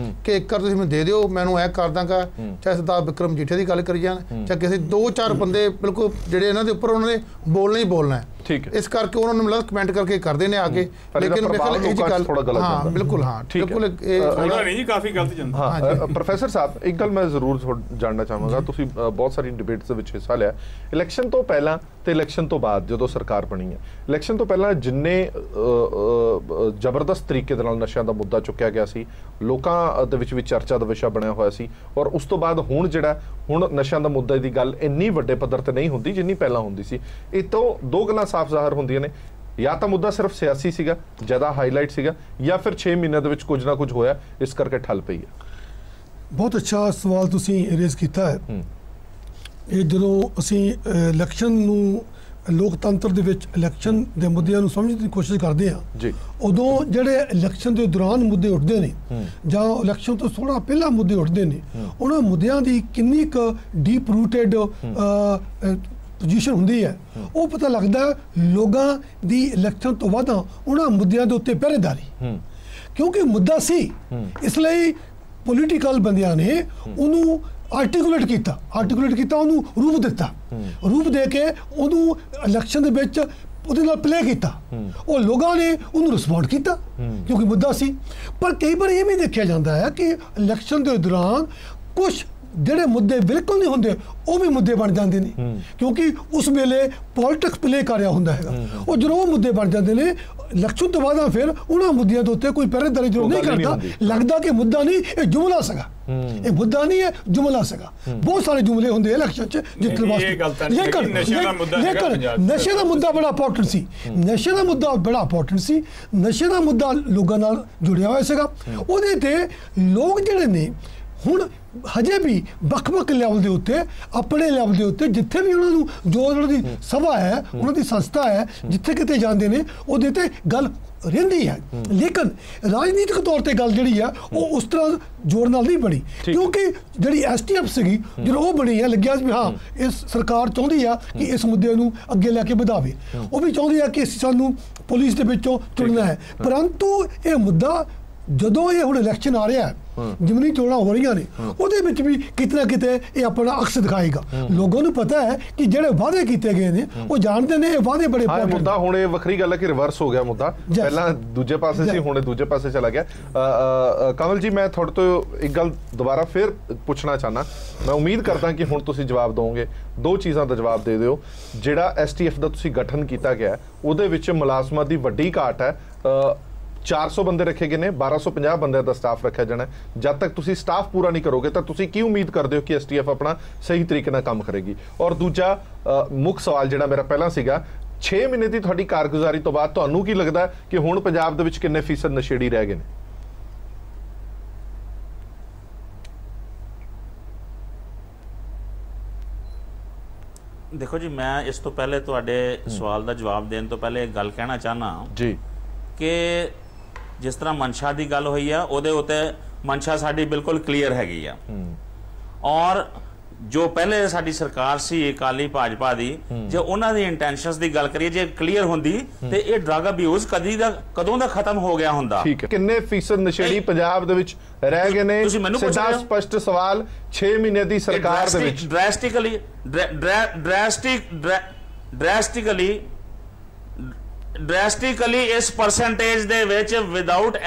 Speaker 5: ਕਿ ਇੱਕ ਤੁਸੀਂ ਮੈਨੂੰ ਦੇ ਦਿਓ, ਮੈਨੂੰ ਇਹ ਕਰ ਦਾਂਗਾ। ਚਾਹੇ ਸਰਦਾਰ ਬਿਕਰਮ ਜੀਠੇ ਦੀ ਗੱਲ ਕਰੀ ਜਾਣ, ਚਾਹੇ ਕਿਸੇ ਦੋ ਚਾਰ ਬੰਦੇ ਬਿਲਕੁਲ ਜਿਹੜੇ ਇਹਨਾਂ ਦੇ ਉੱਪਰ ਉਹਨਾਂ ਨੇ ਬੋਲਣਾ ਹੀ ਬੋਲਣਾ ਹੈ। ਇਸ ਕਰਕੇ ਉਹਨਾਂ ਨੂੰ ਮਿਲਦਾ ਕਮੈਂਟ ਕਰਕੇ ਕਰਦੇ ਨੇ ਆਗੇ, ਲੇਕਿਨ ਮੇਰੇ ਖਿਆਲ ਇਹ ਗੱਲ ਹਾਂ ਬਿਲਕੁਲ ਹਾਂ ਬਿਲਕੁਲ
Speaker 4: ਥੋੜਾ ਨਹੀਂ ਜੀ, ਕਾਫੀ ਗਲਤ ਜਾਂਦਾ।
Speaker 1: ਹਾਂ ਪ੍ਰੋਫੈਸਰ ਸਾਹਿਬ, ਇੱਕ ਗੱਲ ਮੈਂ ਜ਼ਰੂਰ ਜਾਣਨਾ ਚਾਹਾਂਗਾ, ਤੁਸੀਂ ਬਹੁਤ ਸਾਰੀ ਡਿਬੇਟਸ ਦੇ ਵਿੱਚ ਹਿੱਸਾ ਲਿਆ। ਇਲੈਕਸ਼ਨ ਤੋਂ ਪਹਿਲਾਂ ਤੇ ਇਲੈਕਸ਼ਨ ਤੋਂ ਬਾਅਦ ਜਦੋਂ ਸਰਕਾਰ ਬਣੀ ਹੈ, ਇਲੈਕਸ਼ਨ ਤੋਂ ਪਹਿਲਾਂ ਜਿੰਨੇ ਜ਼ਬਰਦਸਤ ਤਰੀਕੇ ਦੇ ਨਾਲ ਨਸ਼ਿਆਂ ਦਾ ਮੁੱਦਾ ਚੁੱਕਿਆ ਗਿਆ ਸੀ, ਲੋਕਾਂ ਦੇ ਵਿੱਚ ਵੀ ਚਰਚਾ ਦਾ ਵਿਸ਼ਾ ਬਣਿਆ ਹੋਇਆ ਸੀ, ਔਰ ਉਸ ਤੋਂ ਬਾਅਦ ਹੁਣ ਜਿਹੜਾ ਹੁਣ ਨਸ਼ਿਆਂ ਦਾ ਮੁੱਦਾ ਦੀ ਗੱਲ ਇੰਨੀ ਵੱਡੇ ਪੱਧਰ ਤੇ ਨਹੀਂ ਹੁੰਦੀ ਜਿੰਨੀ ਪਹਿਲਾਂ ਹੁੰਦੀ ਸੀ। ਇਹ ਤੋਂ ਦੋ ਗੱਲਾਂ ਸਾਫ਼ ਜ਼ਾਹਰ ਹੁੰਦੀਆਂ ਨੇ, ਜਾਂ ਤਾਂ ਮੁੱਦਾ ਸਿਰਫ ਸਿਆਸੀ ਸੀਗਾ, ਜ਼ਿਆਦਾ ਹਾਈਲਾਈਟ ਸੀਗਾ, ਜਾਂ ਫਿਰ 6 ਮਹੀਨਿਆਂ ਦੇ ਵਿੱਚ ਕੁਝ ਨਾ ਕੁਝ ਹੋਇਆ ਇਸ ਕਰਕੇ ਠੱਲ ਪਈ ਹੈ।
Speaker 6: ਬਹੁਤ ਅੱਛਾ ਸਵਾਲ ਤੁਸੀਂ ਰੇਜ਼ ਕੀਤਾ ਹੈ। ਇਹ ਜਦੋਂ ਅਸੀਂ ਇਲੈਕਸ਼ਨ ਨੂੰ ਲੋਕਤੰਤਰ ਦੇ ਵਿੱਚ ਇਲੈਕਸ਼ਨ ਦੇ ਮੁੱਦਿਆਂ ਨੂੰ ਸਮਝਣ ਦੀ ਕੋਸ਼ਿਸ਼ ਕਰਦੇ ਹਾਂ, ਉਦੋਂ ਜਿਹੜੇ ਇਲੈਕਸ਼ਨ ਦੇ ਦੌਰਾਨ ਮੁੱਦੇ ਉੱਠਦੇ ਨੇ ਜਾਂ ਇਲੈਕਸ਼ਨ ਤੋਂ ਥੋੜਾ ਪਹਿਲਾਂ ਮੁੱਦੇ ਉੱਠਦੇ ਨੇ, ਉਹਨਾਂ ਮੁੱਦਿਆਂ ਦੀ ਕਿੰਨੀ ਕੁ ਡੀਪ ਰੂਟਡ ਪੋਜੀਸ਼ਨ ਹੁੰਦੀ ਹੈ, ਉਹ ਪਤਾ ਲੱਗਦਾ ਲੋਕਾਂ ਦੀ ਇਲੈਕਸ਼ਨ ਤੋਂ ਬਾਅਦ ਉਹਨਾਂ ਮੁੱਦਿਆਂ ਦੇ ਉੱਤੇ ਪਹਿਰੇਦਾਰੀ, ਕਿਉਂਕਿ ਮੁੱਦਾ ਸੀ ਇਸ ਲਈ ਪੋਲੀਟੀਕਲ ਬੰਦਿਆਂ ਨੇ ਉਹਨੂੰ ਆਰਟੀਕੂਲੇਟ ਕੀਤਾ, ਉਹਨੂੰ ਰੂਪ ਦਿੱਤਾ, ਰੂਪ ਦੇ ਕੇ ਉਹਨੂੰ ਇਲੈਕਸ਼ਨ ਦੇ ਵਿੱਚ ਉਹਦੇ ਨਾਲ ਪਲੇ ਕੀਤਾ, ਉਹ ਲੋਕਾਂ ਨੇ ਉਹਨੂੰ ਰਿਸਪੌਂਡ ਕੀਤਾ ਕਿਉਂਕਿ ਮੁੱਦਾ ਸੀ। ਪਰ ਕਈ ਵਾਰ ਇਹ ਵੀ ਦੇਖਿਆ ਜਾਂਦਾ ਹੈ ਕਿ ਇਲੈਕਸ਼ਨ ਦੇ ਦੌਰਾਨ ਕੁਝ ਜਿਹੜੇ ਮੁੱਦੇ ਬਿਲਕੁਲ ਨਹੀਂ ਹੁੰਦੇ ਉਹ ਵੀ ਮੁੱਦੇ ਬਣ ਜਾਂਦੇ ਨੇ, ਕਿਉਂਕਿ ਉਸ ਵੇਲੇ ਪੋਲਿਟਿਕਸ ਪਲੇ ਕਰ ਰਿਹਾ ਹੁੰਦਾ ਹੈਗਾ। ਉਹ ਜਦੋਂ ਉਹ ਮੁੱਦੇ ਬਣ ਜਾਂਦੇ ਨੇ ਇਲੈਕਸ਼ਨ ਤੋਂ ਬਾਅਦ ਫਿਰ ਉਹਨਾਂ ਮੁੱਦਿਆਂ ਦੇ ਉੱਤੇ ਕੋਈ ਪਹਿਰੇਦਾਰੀ ਜ਼ਰੂਰ ਨਹੀਂ ਕਰਦਾ, ਲੱਗਦਾ ਕਿ ਮੁੱਦਾ ਨਹੀਂ ਇਹ ਜੁਮਲਾ ਸੀਗਾ, ਇਹ ਮੁੱਦਾ ਨਹੀਂ ਹੈ ਜੁਮਲਾ ਸੀਗਾ। ਬਹੁਤ ਸਾਰੇ ਜੁਮਲੇ ਹੁੰਦੇ ਇਲੈਕਸ਼ਨ 'ਚ ਜਿੱਤਣ ਵਾਸਤੇ, ਲੇਕਿਨ ਨਸ਼ੇ ਦਾ ਮੁੱਦਾ ਬੜਾ ਇੰਪੋਰਟੈਂਟ ਸੀ, ਨਸ਼ੇ ਦਾ ਮੁੱਦਾ ਬੜਾ ਇੰਪੋਰਟੈਂਟ ਸੀ, ਨਸ਼ੇ ਦਾ ਮੁੱਦਾ ਲੋਕਾਂ ਨਾਲ ਜੁੜਿਆ ਹੋਇਆ ਸੀਗਾ। ਉਹਦੇ ਤੇ ਲੋਕ ਜਿਹੜੇ ਨੇ ਹੁਣ ਹਜੇ ਵੀ ਵੱਖ-ਵੱਖ ਲੈਵਲ ਦੇ ਉੱਤੇ, ਆਪਣੇ ਲੈਵਲ ਦੇ ਉੱਤੇ ਜਿੱਥੇ ਵੀ ਉਹਨਾਂ ਨੂੰ ਜੋ ਉਹਨਾਂ ਦੀ ਸਭਾ ਹੈ, ਉਹਨਾਂ ਦੀ ਸੰਸਥਾ ਹੈ, ਜਿੱਥੇ ਕਿਤੇ ਜਾਂਦੇ ਨੇ ਉਹਦੇ ਤੇ ਗੱਲ ਰਹਿੰਦੀ ਹੈ। ਲੇਕਿਨ ਰਾਜਨੀਤਿਕ ਤੌਰ ਤੇ ਗੱਲ ਜਿਹੜੀ ਆ ਉਹ ਉਸ ਤਰ੍ਹਾਂ ਜ਼ੋਰ ਨਾਲ ਨਹੀਂ ਬਣੀ, ਕਿਉਂਕਿ ਜਿਹੜੀ STF ਸੀਗੀ ਜਦੋਂ ਉਹ ਬਣੀ ਹੈ ਲੱਗਿਆ ਵੀ ਹਾਂ ਇਸ ਸਰਕਾਰ ਚਾਹੁੰਦੀ ਆ ਕਿ ਇਸ ਮੁੱਦੇ ਨੂੰ ਅੱਗੇ ਲੈ ਕੇ ਵਧਾਵੇ, ਉਹ ਵੀ ਚਾਹੁੰਦੀ ਆ ਕਿ ਸਾਨੂੰ ਪੁਲਿਸ ਦੇ ਵਿੱਚੋਂ ਚੁਣਨਾ ਹੈ। ਪਰੰਤੂ ਇਹ ਮੁੱਦਾ ਜਦੋਂ ਇਹ ਹੁਣ ਇਲੈਕਸ਼ਨ ਆ ਰਿਹਾ, ਜਿਮਨੀ ਚੋਣਾਂ ਹੋ ਰਹੀਆਂ ਨੇ, ਉਹਦੇ ਵਿੱਚ ਵੀ ਕਿਤੇ ਨਾ ਕਿਤੇ ਇਹ ਆਪਣਾ ਅਕਸ ਦਿਖਾਏਗਾ। ਲੋਕਾਂ ਨੂੰ ਪਤਾ ਹੈ ਕਿ ਜਿਹੜੇ ਵਾਅਦੇ ਕੀਤੇ ਗਏ ਨੇ ਉਹ ਜਾਣਦੇ ਨੇ ਇਹ ਵਾਅਦੇ ਬੜੇ ਇੰਪੋਰਟੈਂਟ।
Speaker 1: ਮੁੱਦਾ ਹੁਣ ਇਹ ਵੱਖਰੀ ਗੱਲ ਹੈ ਕਿ ਰਿਵਰਸ ਹੋ ਗਿਆ ਮੁੱਦਾ, ਪਹਿਲਾਂ ਦੂਜੇ ਪਾਸੇ ਸੀ ਹੁਣ ਦੂਜੇ ਪਾਸੇ ਚਲਾ ਗਿਆ। ਕਮਲ ਜੀ ਮੈਂ ਤੁਹਾਡੇ ਤੋਂ ਇੱਕ ਗੱਲ ਦੁਬਾਰਾ ਫਿਰ ਪੁੱਛਣਾ ਚਾਹਨਾ, ਮੈਂ ਉਮੀਦ ਕਰਦਾ ਕਿ ਹੁਣ ਤੁਸੀਂ ਜਵਾਬ ਦਿਓਗੇ। ਦੋ ਚੀਜ਼ਾਂ ਦਾ ਜਵਾਬ ਦੇ ਦਿਓ। ਜਿਹੜਾ STF ਦਾ ਤੁਸੀਂ ਗਠਨ ਕੀਤਾ ਗਿਆ ਉਹਦੇ ਵਿੱਚ ਮੁਲਾਜ਼ਮਾਂ ਦੀ ਵੱਡੀ ਘਾਟ ਹੈ, 400 ਬੰਦੇ ਰੱਖੇ ਗਏ ਨੇ, 1250 ਬੰਦਿਆਂ ਦਾ ਸਟਾਫ ਰੱਖਿਆ ਜਾਣਾ। ਜਦ ਤੱਕ ਤੁਸੀਂ ਸਟਾਫ ਪੂਰਾ ਨਹੀਂ ਕਰੋਗੇ ਤਾਂ ਤੁਸੀਂ ਕੀ ਉਮੀਦ ਕਰਦੇ ਹੋ ਕਿ STF ਆਪਣਾ ਸਹੀ ਤਰੀਕੇ ਨਾਲ ਕੰਮ ਕਰੇਗੀ? ਔਰ ਦੂਜਾ ਮੁੱਖ ਸਵਾਲ ਜਿਹੜਾ ਮੇਰਾ ਪਹਿਲਾਂ ਸੀਗਾ, 6 ਮਹੀਨੇ ਦੀ ਤੁਹਾਡੀ ਕਾਰਗੁਜ਼ਾਰੀ ਤੋਂ ਬਾਅਦ ਤੁਹਾਨੂੰ ਕੀ ਲੱਗਦਾ ਕਿ ਹੁਣ ਪੰਜਾਬ ਦੇ ਵਿੱਚ ਕਿੰਨੇ ਫੀਸਦ ਨਸ਼ੇੜੀ ਰਹਿ ਗਏ ਨੇ?
Speaker 2: ਦੇਖੋ ਜੀ, ਮੈਂ ਇਸ ਤੋਂ ਪਹਿਲੇ ਤੁਹਾਡੇ ਸਵਾਲ ਦਾ ਜਵਾਬ ਦੇਣ ਤੋਂ ਪਹਿਲੇ ਇੱਕ ਗੱਲ ਕਹਿਣਾ ਚਾਹਨਾ
Speaker 1: ਜੀ
Speaker 2: ਕਿ ਜਿਸ ਤਰ੍ਹਾਂ ਮਨਸ਼ਾ ਦੀ ਗੱਲ ਹੋਈ ਆ ਉਹਦੇ ਉੱਤੇ ਮਨਸ਼ਾ ਸਾਡੀ ਬਿਲਕੁਲ ਕਲੀਅਰ ਹੈਗੀ ਆ। ਔਰ ਜੋ ਪਹਿਲੇ ਸਾਡੀ ਸਰਕਾਰ ਸੀ ਅਕਾਲੀ ਭਾਜਪਾ ਦੀ, ਜੇ ਉਹਨਾਂ ਦੀ ਇੰਟੈਂਸ਼ਨਸ ਦੀ ਗੱਲ ਕਰੀਏ ਜੇ ਕਲੀਅਰ ਹੁੰਦੀ ਤੇ ਇਹ ਡਰੱਗ ਅਬਿਊਜ਼ ਕਦੋਂ ਦਾ ਖਤਮ ਹੋ ਗਿਆ ਹੁੰਦਾ।
Speaker 1: ਠੀਕ ਹੈ, ਕਿੰਨੇ ਫੀਸਦ ਨਸ਼ੇੜੀ ਪੰਜਾਬ ਦੇ ਵਿੱਚ ਰਹਿ ਗਏ ਨੇ? ਸਿੱਧਾ ਸਪਸ਼ਟ ਸਵਾਲ। 6 ਮਹੀਨੇ ਦੀ ਸਰਕਾਰ ਦੇ ਵਿੱਚ
Speaker 2: ਡਰੈਸਟਿਕਲੀ ਇਸ ਪਰਸੈਂਟੇਜ ਦੇ ਵਿੱਚ ਵਿਦਆਊਟ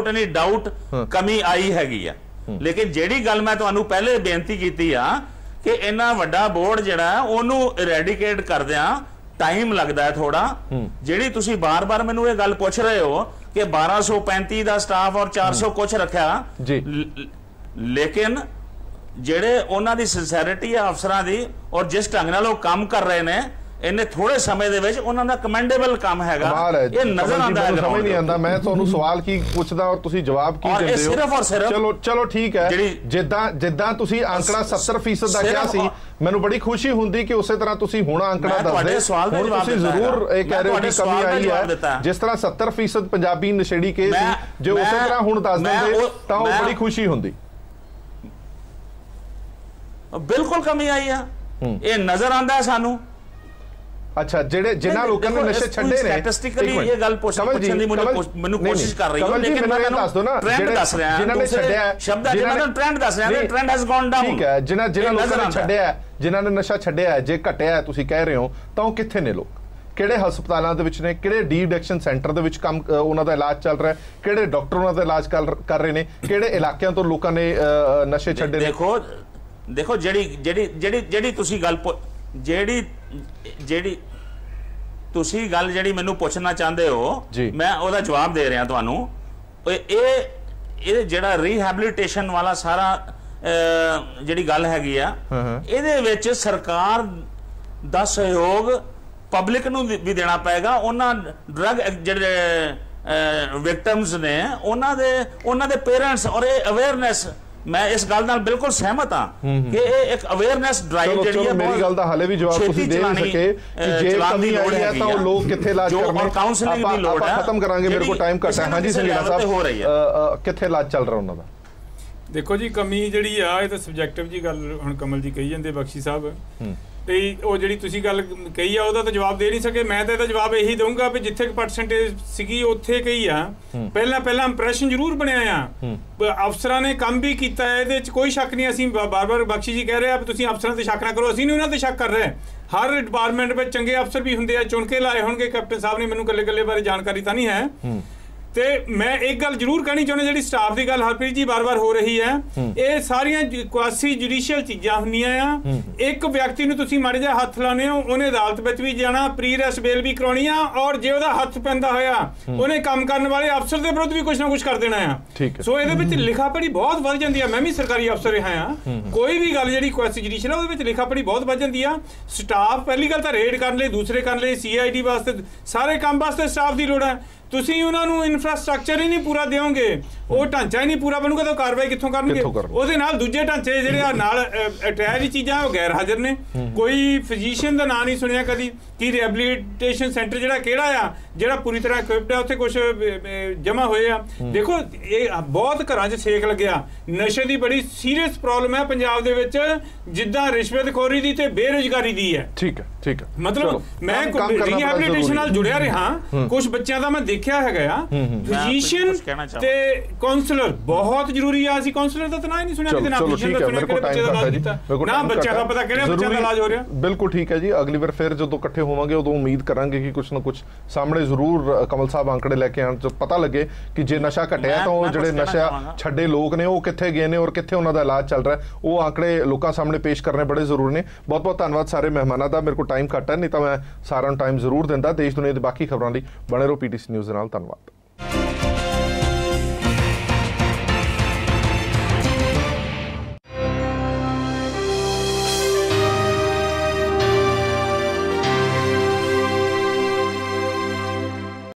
Speaker 2: ਐਨੀ ਡਾਊਟ ਕਮੀ ਆਈ ਹੈਗੀ ਆ। ਲੇਕਿਨ ਜਿਹੜੀ ਗੱਲ ਮੈਂ ਤੁਹਾਨੂੰ ਪਹਿਲੇ ਬੇਨਤੀ ਕੀਤੀ ਆ ਕਿ ਇੰਨਾ ਵੱਡਾ ਬੋਰਡ ਜਿਹੜਾ ਉਹਨੂੰ ਇਰੈਡੀਕੇਟ ਕਰਦਿਆਂ ਟਾਈਮ ਲੱਗਦਾ ਹੈ ਥੋੜਾ। ਜਿਹੜੀ ਤੁਸੀਂ ਬਾਰ-ਬਾਰ ਮੈਨੂੰ ਇਹ ਗੱਲ ਪੁੱਛ ਰਹੇ ਹੋ ਕਿ 1235 ਦਾ ਸਟਾਫ ਔਰ 400 ਕੁਛ ਰੱਖਿਆ
Speaker 1: ਜੀ,
Speaker 2: ਲੇਕਿਨ ਜਿਹੜੇ ਉਹਨਾਂ ਦੀ ਸਿੰਸੈਰਿਟੀ ਹੈ ਅਫਸਰਾਂ ਦੀ ਔਰ ਜਿਸ ਢੰਗ ਨਾਲ ਉਹ ਕੰਮ ਕਰ ਰਹੇ ਨੇ ਇਹਨੇ ਥੋੜੇ ਸਮੇਂ ਦੇ ਵਿੱਚ ਉਹਨਾਂ ਦਾ ਕਮੈਂਡੇਬਲ ਕੰਮ ਹੈਗਾ। ਇਹ ਨਜ਼ਰ ਆਉਂਦਾ ਹੈ,
Speaker 1: ਸਮਝ ਨਹੀਂ ਆਉਂਦਾ। ਮੈਂ ਤੁਹਾਨੂੰ ਸਵਾਲ ਕੀ ਪੁੱਛਦਾ ਔਰ ਤੁਸੀਂ ਜਵਾਬ ਕੀ ਦਿੰਦੇ ਹੋ?
Speaker 2: ਸਿਰਫ ਔਰ ਸਿਰਫ
Speaker 1: ਚਲੋ ਠੀਕ ਹੈ, ਜਿੱਦਾਂ ਤੁਸੀਂ ਅੰਕੜਾ 70% ਦਾ ਕਿਹਾ ਸੀ, ਮੈਨੂੰ ਬੜੀ ਖੁਸ਼ੀ ਹੁੰਦੀ ਕਿ ਉਸੇ ਤਰ੍ਹਾਂ ਤੁਸੀਂ ਹੁਣ ਅੰਕੜਾ ਦੱਸਦੇ। ਹੁਣ ਤੁਸੀਂ ਜ਼ਰੂਰ ਇਹ ਕਹਿ ਰਹੇ ਹੋ ਕਿ ਕਮੀ ਆਈ ਹੈ। ਜਿਸ ਤਰ੍ਹਾਂ 70% ਪੰਜਾਬੀ ਨਸ਼ੇੜੀ ਕੇਸ ਸੀ, ਜੇ ਉਸੇ ਤਰ੍ਹਾਂ ਹੁਣ ਦੱਸ ਦਿੰਦੇ ਤਾਂ ਉਹ ਬੜੀ ਖੁਸ਼ੀ ਹੁੰਦੀ।
Speaker 2: ਬਿਲਕੁਲ ਕਮੀ ਆਈ ਆ, ਇਹ ਨਜ਼ਰ ਆਉਂਦਾ ਹੈ ਸਾਨੂੰ।
Speaker 1: ਅੱਛਾ, ਜਿਨ੍ਹਾਂ ਲੋਕਾਂ ਨੇ ਨਸ਼ੇ ਛੱਡੇ ਨੇ,
Speaker 2: ਸਟੈਟਿਸਟਿਕਲੀ ਇਹ ਗੱਲ ਪੁੱਛਣ ਦੀ ਮੈਨੂੰ ਕੋਸ਼ਿਸ਼ ਕਰ ਰਹੀ ਹਾਂ, ਲੇਕਿਨ ਮੈਂ ਤੁਹਾਨੂੰ ਟ੍ਰੈਂਡ ਦੱਸ ਰਿਹਾ,
Speaker 1: ਜਿਨ੍ਹਾਂ ਨੇ ਛੱਡਿਆ
Speaker 2: ਸ਼ਬਦਾਂ ਜਿਨ੍ਹਾਂ ਨੂੰ ਟ੍ਰੈਂਡ ਦੱਸ ਰਿਹਾ, ਟ੍ਰੈਂਡ ਹੈਜ਼ ਗੋਨ ਡਾਊਨ।
Speaker 1: ਠੀਕ ਹੈ, ਜਿਨ੍ਹਾਂ ਲੋਕਾਂ ਨੇ ਛੱਡਿਆ, ਜਿਨ੍ਹਾਂ ਨੇ ਨਸ਼ਾ ਛੱਡਿਆ, ਜੇ ਘਟਿਆ ਤੁਸੀਂ ਕਹਿ ਰਹੇ ਹੋ, ਤਾਂ ਉਹ ਕਿੱਥੇ ਨੇ ਲੋਕ? ਕਿਹੜੇ ਹਸਪਤਾਲਾਂ ਦੇ ਵਿੱਚ ਨੇ? ਕਿਹੜੇ ਡੀ ਐਡਿਕਸ਼ਨ ਸੈਂਟਰ ਦੇ ਵਿੱਚ ਕੰਮ ਉਹਨਾਂ ਦਾ ਇਲਾਜ ਚੱਲ ਰਿਹਾ? ਕਿਹੜੇ ਡਾਕਟਰ ਉਹਨਾਂ ਦਾ ਇਲਾਜ ਕਰ ਰਹੇ ਨੇ? ਕਿਹੜੇ ਇਲਾਕਿਆਂ ਤੋਂ ਲੋਕਾਂ ਨੇ ਨਸ਼ੇ ਛੱਡੇ ਨੇ?
Speaker 2: ਦੇਖੋ ਜਿਹੜੀ ਤੁਸੀਂ ਗੱਲ ਜਿਹੜੀ ਮੈਨੂੰ ਪੁੱਛਣਾ ਚਾਹੁੰਦੇ ਹੋ, ਮੈਂ ਉਹਦਾ ਜਵਾਬ ਦੇ ਰਿਹਾ ਤੁਹਾਨੂੰ। ਇਹ ਜਿਹੜਾ ਰੀਹੈਬਿਲਿਟੇਸ਼ਨ ਵਾਲਾ ਸਾਰਾ ਜਿਹੜੀ ਗੱਲ ਹੈਗੀ ਆ, ਇਹਦੇ ਵਿੱਚ ਸਰਕਾਰ ਦਾ ਸਹਿਯੋਗ ਪਬਲਿਕ ਨੂੰ ਵੀ ਦੇਣਾ ਪਏਗਾ। ਉਹਨਾਂ ਡਰੱਗ ਜਿਹੜੇ ਵਿਕਟਮਸ ਨੇ ਉਹਨਾਂ ਦੇ ਪੇਰੈਂਟਸ ਔਰ ਇਹ ਅਵੇਅਰਨੈਸ, ਮੈਂ ਇਸ ਗੱਲ ਨਾਲ ਬਿਲਕੁਲ ਸਹਿਮਤ ਹਾਂ ਕਿ ਇਹ ਇੱਕ ਅਵੇਅਰਨੈਸ ਡਰਾਈਵ ਜਿਹੜੀ ਹੈ।
Speaker 1: ਮੇਰੀ ਗੱਲ ਦਾ ਹਾਲੇ ਵੀ ਜਵਾਬ ਤੁਸੀਂ ਦੇ ਨਹੀਂ ਸਕੇ ਕਿ ਜੇ ਕਮੀ ਆਈ ਹੈ ਤਾਂ ਉਹ ਲੋਕ ਕਿੱਥੇ ਇਲਾਜ ਕਰਨੇ?
Speaker 2: ਕਾਉਂਸਲਿੰਗ ਦੀ ਲੋੜ ਹੈ।
Speaker 1: ਖਤਮ ਕਰਾਂਗੇ, ਮੇਰੇ ਕੋਲ ਟਾਈਮ ਘੱਟ ਹੈ। ਹਾਂਜੀ ਸੰਜੀਨਾ ਸਾਹਿਬ, ਕਿੱਥੇ ਇਲਾਜ ਚੱਲ ਰਿਹਾ ਉਹਨਾਂ ਦਾ?
Speaker 4: ਦੇਖੋ ਜੀ, ਕਮੀ ਜਿਹੜੀ ਆ ਇਹ ਤਾਂ ਸਬਜੈਕਟਿਵ ਜੀ ਗੱਲ ਹੁਣ ਕਮਲ ਜੀ ਕਹੀ ਜਾਂਦੇ, ਬਖਸ਼ੀ ਸਾਹਿਬ, ਵੀ ਉਹ ਜਿਹੜੀ ਤੁਸੀਂ ਗੱਲ ਕਹੀ ਆ ਉਹਦਾ ਤਾਂ ਜਵਾਬ ਦੇ ਨਹੀਂ ਸਕੇ। ਮੈਂ ਤਾਂ ਇਹਦਾ ਜਵਾਬ ਇਹੀ ਦਊਂਗਾ ਵੀ ਜਿੱਥੇ ਪਰਸੈਂਟੇਜ ਸੀਗੀ ਉੱਥੇ ਕਹੀ ਆ। ਪਹਿਲਾਂ ਇੰਪ੍ਰੈਸ਼ਨ ਜ਼ਰੂਰ ਬਣਿਆ ਆ, ਅਫਸਰਾਂ ਨੇ ਕੰਮ ਵੀ ਕੀਤਾ ਹੈ, ਇਹਦੇ 'ਚ ਕੋਈ ਸ਼ੱਕ ਨਹੀਂ। ਅਸੀਂ ਬਾਰ-ਬਾਰ ਬਖਸ਼ੀ ਜੀ ਕਹਿ ਰਹੇ ਆ ਵੀ ਤੁਸੀਂ ਅਫਸਰਾਂ ਤੇ ਸ਼ੱਕ ਨਾ ਕਰੋ, ਅਸੀਂ ਨਹੀਂ ਉਹਨਾਂ ਤੇ ਸ਼ੱਕ ਕਰ ਰਹੇ। ਹਰ ਡਿਪਾਰਟਮੈਂਟ ਵਿੱਚ ਚੰਗੇ ਅਫਸਰ ਵੀ ਹੁੰਦੇ ਆ, ਚੁਣ ਕੇ ਲਾਏ ਹੋਣਗੇ ਕੈਪਟਨ ਸਾਹਿਬ ਨੇ, ਮੈਨੂੰ ਇਕੱਲੇ ਬਾਰੇ ਜਾਣਕਾਰੀ ਤਾਂ ਨਹੀਂ ਹੈ। ਤੇ ਮੈਂ ਇੱਕ ਗੱਲ ਜ਼ਰੂਰ ਕਹਿਣੀ ਚਾਹੁੰਦਾ, ਜਿਹੜੀ ਸਟਾਫ ਦੀ ਗੱਲ ਹਰਪ੍ਰੀਤ ਜੀ ਬਾਰ-ਬਾਰ ਹੋ ਰਹੀ ਹੈ, ਇਹ ਸਾਰੀਆਂ ਕੁਆਸੀ ਜੁਡੀਸ਼ੀਅਲ ਚੀਜ਼ਾਂ ਹੁੰਦੀਆਂ ਆ। ਇੱਕ ਵਿਅਕਤੀ ਨੂੰ ਤੁਸੀਂ ਮਾੜੇ ਜਿਹਾ ਹੱਥ ਲਾਉਂਦੇ ਹੋ, ਉਹਨੇ ਅਦਾਲਤ ਵਿੱਚ ਵੀ ਜਾਣਾ, ਪ੍ਰੀ ਅਰੈਸਟ ਬੇਲ ਵੀ ਕਰਾਉਣੀ ਆ, ਔਰ ਜੇ ਉਹਦਾ ਹੱਥ ਪੈਂਦਾ ਹੋਇਆ ਉਹਨੇ ਕੰਮ ਕਰਨ ਵਾਲੇ ਅਫਸਰ ਦੇ ਵਿਰੁੱਧ ਵੀ ਕੁਝ ਨਾ ਕੁਝ ਕਰ ਦੇਣਾ ਆ। ਸੋ ਇਹਦੇ ਵਿੱਚ ਲਿਖਾ ਪੜੀ ਬਹੁਤ ਵੱਧ ਜਾਂਦੀ ਆ। ਮੈਂ ਵੀ ਸਰਕਾਰੀ ਅਫਸਰ ਰਿਹਾ ਆ, ਕੋਈ ਵੀ ਗੱਲ ਜਿਹੜੀ ਕੁਆਸੀ ਜੁਡੀਸ਼ੀਅਲ ਉਹਦੇ ਵਿੱਚ ਲਿਖਾ ਪੜੀ ਬਹੁਤ ਵੱਧ ਜਾਂਦੀ ਆ। ਸਟਾਫ ਪਹਿਲੀ ਗੱਲ ਤਾਂ ਰੇਡ ਕਰਨ ਲਈ, ਦੂਸਰੇ ਕਰਨ ਲਈ CID ਵਾਸਤੇ, ਸਾਰੇ ਕੰਮ ਵਾਸਤੇ ਸਟਾਫ ਦੀ ਲੋੜ ਹੈ। ਤੁਸੀਂ ਉਹਨਾਂ ਨੂੰ ਇਨਫਰਾਸਟ੍ਰਕਚਰ ਹੀ ਨਹੀਂ ਪੂਰਾ ਦਿਓਗੇ, ਉਹ ਢਾਂਚਾ ਹੀ ਨਹੀਂ ਪੂਰਾ ਬਣੂਗਾ, ਤਾਂ ਕਾਰਵਾਈ ਕਿੱਥੋਂ ਕਰਨਗੇ? ਉਹਦੇ ਨਾਲ ਦੂਜੇ ਢਾਂਚੇ ਜਿਹੜੇ ਨਾਲ ਅਟੈਚ ਚੀਜ਼ਾਂ ਉਹ ਗੈਰ ਹਾਜ਼ਰ ਨੇ। ਕੋਈ ਫਿਜ਼ੀਸ਼ੀਅਨ ਦਾ ਨਾਂ ਨਹੀਂ ਸੁਣਿਆ ਕਦੀ ਕਿ ਰਿਹੈਬਿਲਿਟੇਸ਼ਨ ਸੈਂਟਰ ਜਿਹੜਾ ਕਿਹੜਾ ਆ ਜਿਹੜਾ ਪੂਰੀ ਤਰ੍ਹਾਂ ਇਕਵਿਪਡ ਆ, ਉੱਥੇ ਕੁਝ ਜਮ੍ਹਾਂ ਹੋਏ ਆ। ਦੇਖੋ ਇਹ ਬਹੁਤ ਘਰਾਂ 'ਚ ਸੇਕ ਲੱਗਿਆ। ਨਸ਼ੇ ਦੀ ਬੜੀ ਸੀਰੀਅਸ ਪ੍ਰੋਬਲਮ ਹੈ ਪੰਜਾਬ ਦੇ ਵਿੱਚ, ਜਿੱਦਾਂ ਰਿਸ਼ਵਤਖੋਰੀ ਦੀ ਤੇ ਬੇਰੁਜ਼ਗਾਰੀ ਦੀ ਹੈ।
Speaker 1: ਠੀਕ ਹੈ
Speaker 4: ਮਤਲਬ ਮੈਂ ਰਿਹੈਬਿਲਿਟੇਸ਼ਨ ਨਾਲ ਜੁੜਿਆ ਰਿਹਾ, ਕੁਝ ਬੱਚਿਆਂ ਦਾ ਮੈਂ ਦੇਖਿਆ ਹੈਗਾ ਆ। ਫਿਜ਼ੀਸ਼ੀਅਨ ਤੇ ਕਾਉਂਸਲਰ ਬਹੁਤ ਜ਼ਰੂਰੀ ਆ। ਅਸੀਂ ਕਾਉਂਸਲਰ ਦਾ ਤਾਂ ਨਾ ਹੀ ਨਹੀਂ ਸੁਣਿਆ, ਕਿਤੇ ਨਾ ਫਿਜ਼ੀਸ਼ੀਅਨ ਦਾ ਸੁਣਿਆ, ਕਿਹੜੇ ਬੱਚੇ ਦਾ ਇਲਾਜ ਕੀਤਾ ਨਾ, ਬੱਚਿਆਂ ਦਾ ਪਤਾ ਕਿਹੜੇ ਬੱਚਿਆਂ ਦਾ ਇਲਾਜ ਹੋ ਰਿਹਾ।
Speaker 1: ਬਿਲਕੁਲ ਠੀਕ ਹੈ ਜੀ। ਅਗਲੀ ਵਾਰ ਫਿਰ ਜਦੋਂ ਇਕੱਠੇ ਹੋਵਾਂਗੇ ਉਦੋਂ ਉਮੀਦ ਕਰਾਂਗੇ ਕਿ ਕੁਝ ਨਾ ਕੁਝ ਸਾਹਮਣੇ ਜ਼ਰੂਰ ਕਮਲ ਸਾਹਿਬ ਆંકੜੇ ਲੈ ਕੇ ਆਉਣ, ਚ ਪਤਾ ਲੱਗੇ ਕਿ ਜੇ ਨਸ਼ਾ ਘਟਿਆ ਤਾਂ ਉਹ ਜਿਹੜੇ ਨਸ਼ਾ ਛੱਡੇ ਲੋਕ ਨੇ ਉਹ ਕਿੱਥੇ ਗਏ ਨੇ ਔਰ ਕਿੱਥੇ ਉਹਨਾਂ ਦਾ ਇਲਾਜ ਚੱਲ ਰਿਹਾ, ਉਹ ਆંકੜੇ ਲੋਕਾਂ ਸਾਹਮਣੇ ਪੇਸ਼ ਕਰਨੇ ਬੜੇ ਜ਼ਰੂਰੀ ਨੇ। ਬਹੁਤ ਬਹੁਤ ਧੰਨਵਾਦ ਸਾਰੇ ਮਹਿਮਾਨਾਂ ਦਾ। ਮੇਰੇ ਕੋਲ ਟਾਈਮ ਘੱਟ ਹੈ, ਨਹੀਂ ਤਾਂ ਮੈਂ ਸਾਰਿਆਂ ਨੂੰ ਟਾਈਮ ਜ਼ਰੂਰ ਦਿੰਦਾ। ਦੇਸ਼ ਦੁਨੀਆ ਦੀ ਬਾਕੀ ਖਬਰਾਂ ਲਈ ਬਣੇ ਰਹੋ PTC ਨਿਊਜ਼ ਦੇ ਨਾਲ। ਧੰਨਵਾਦ।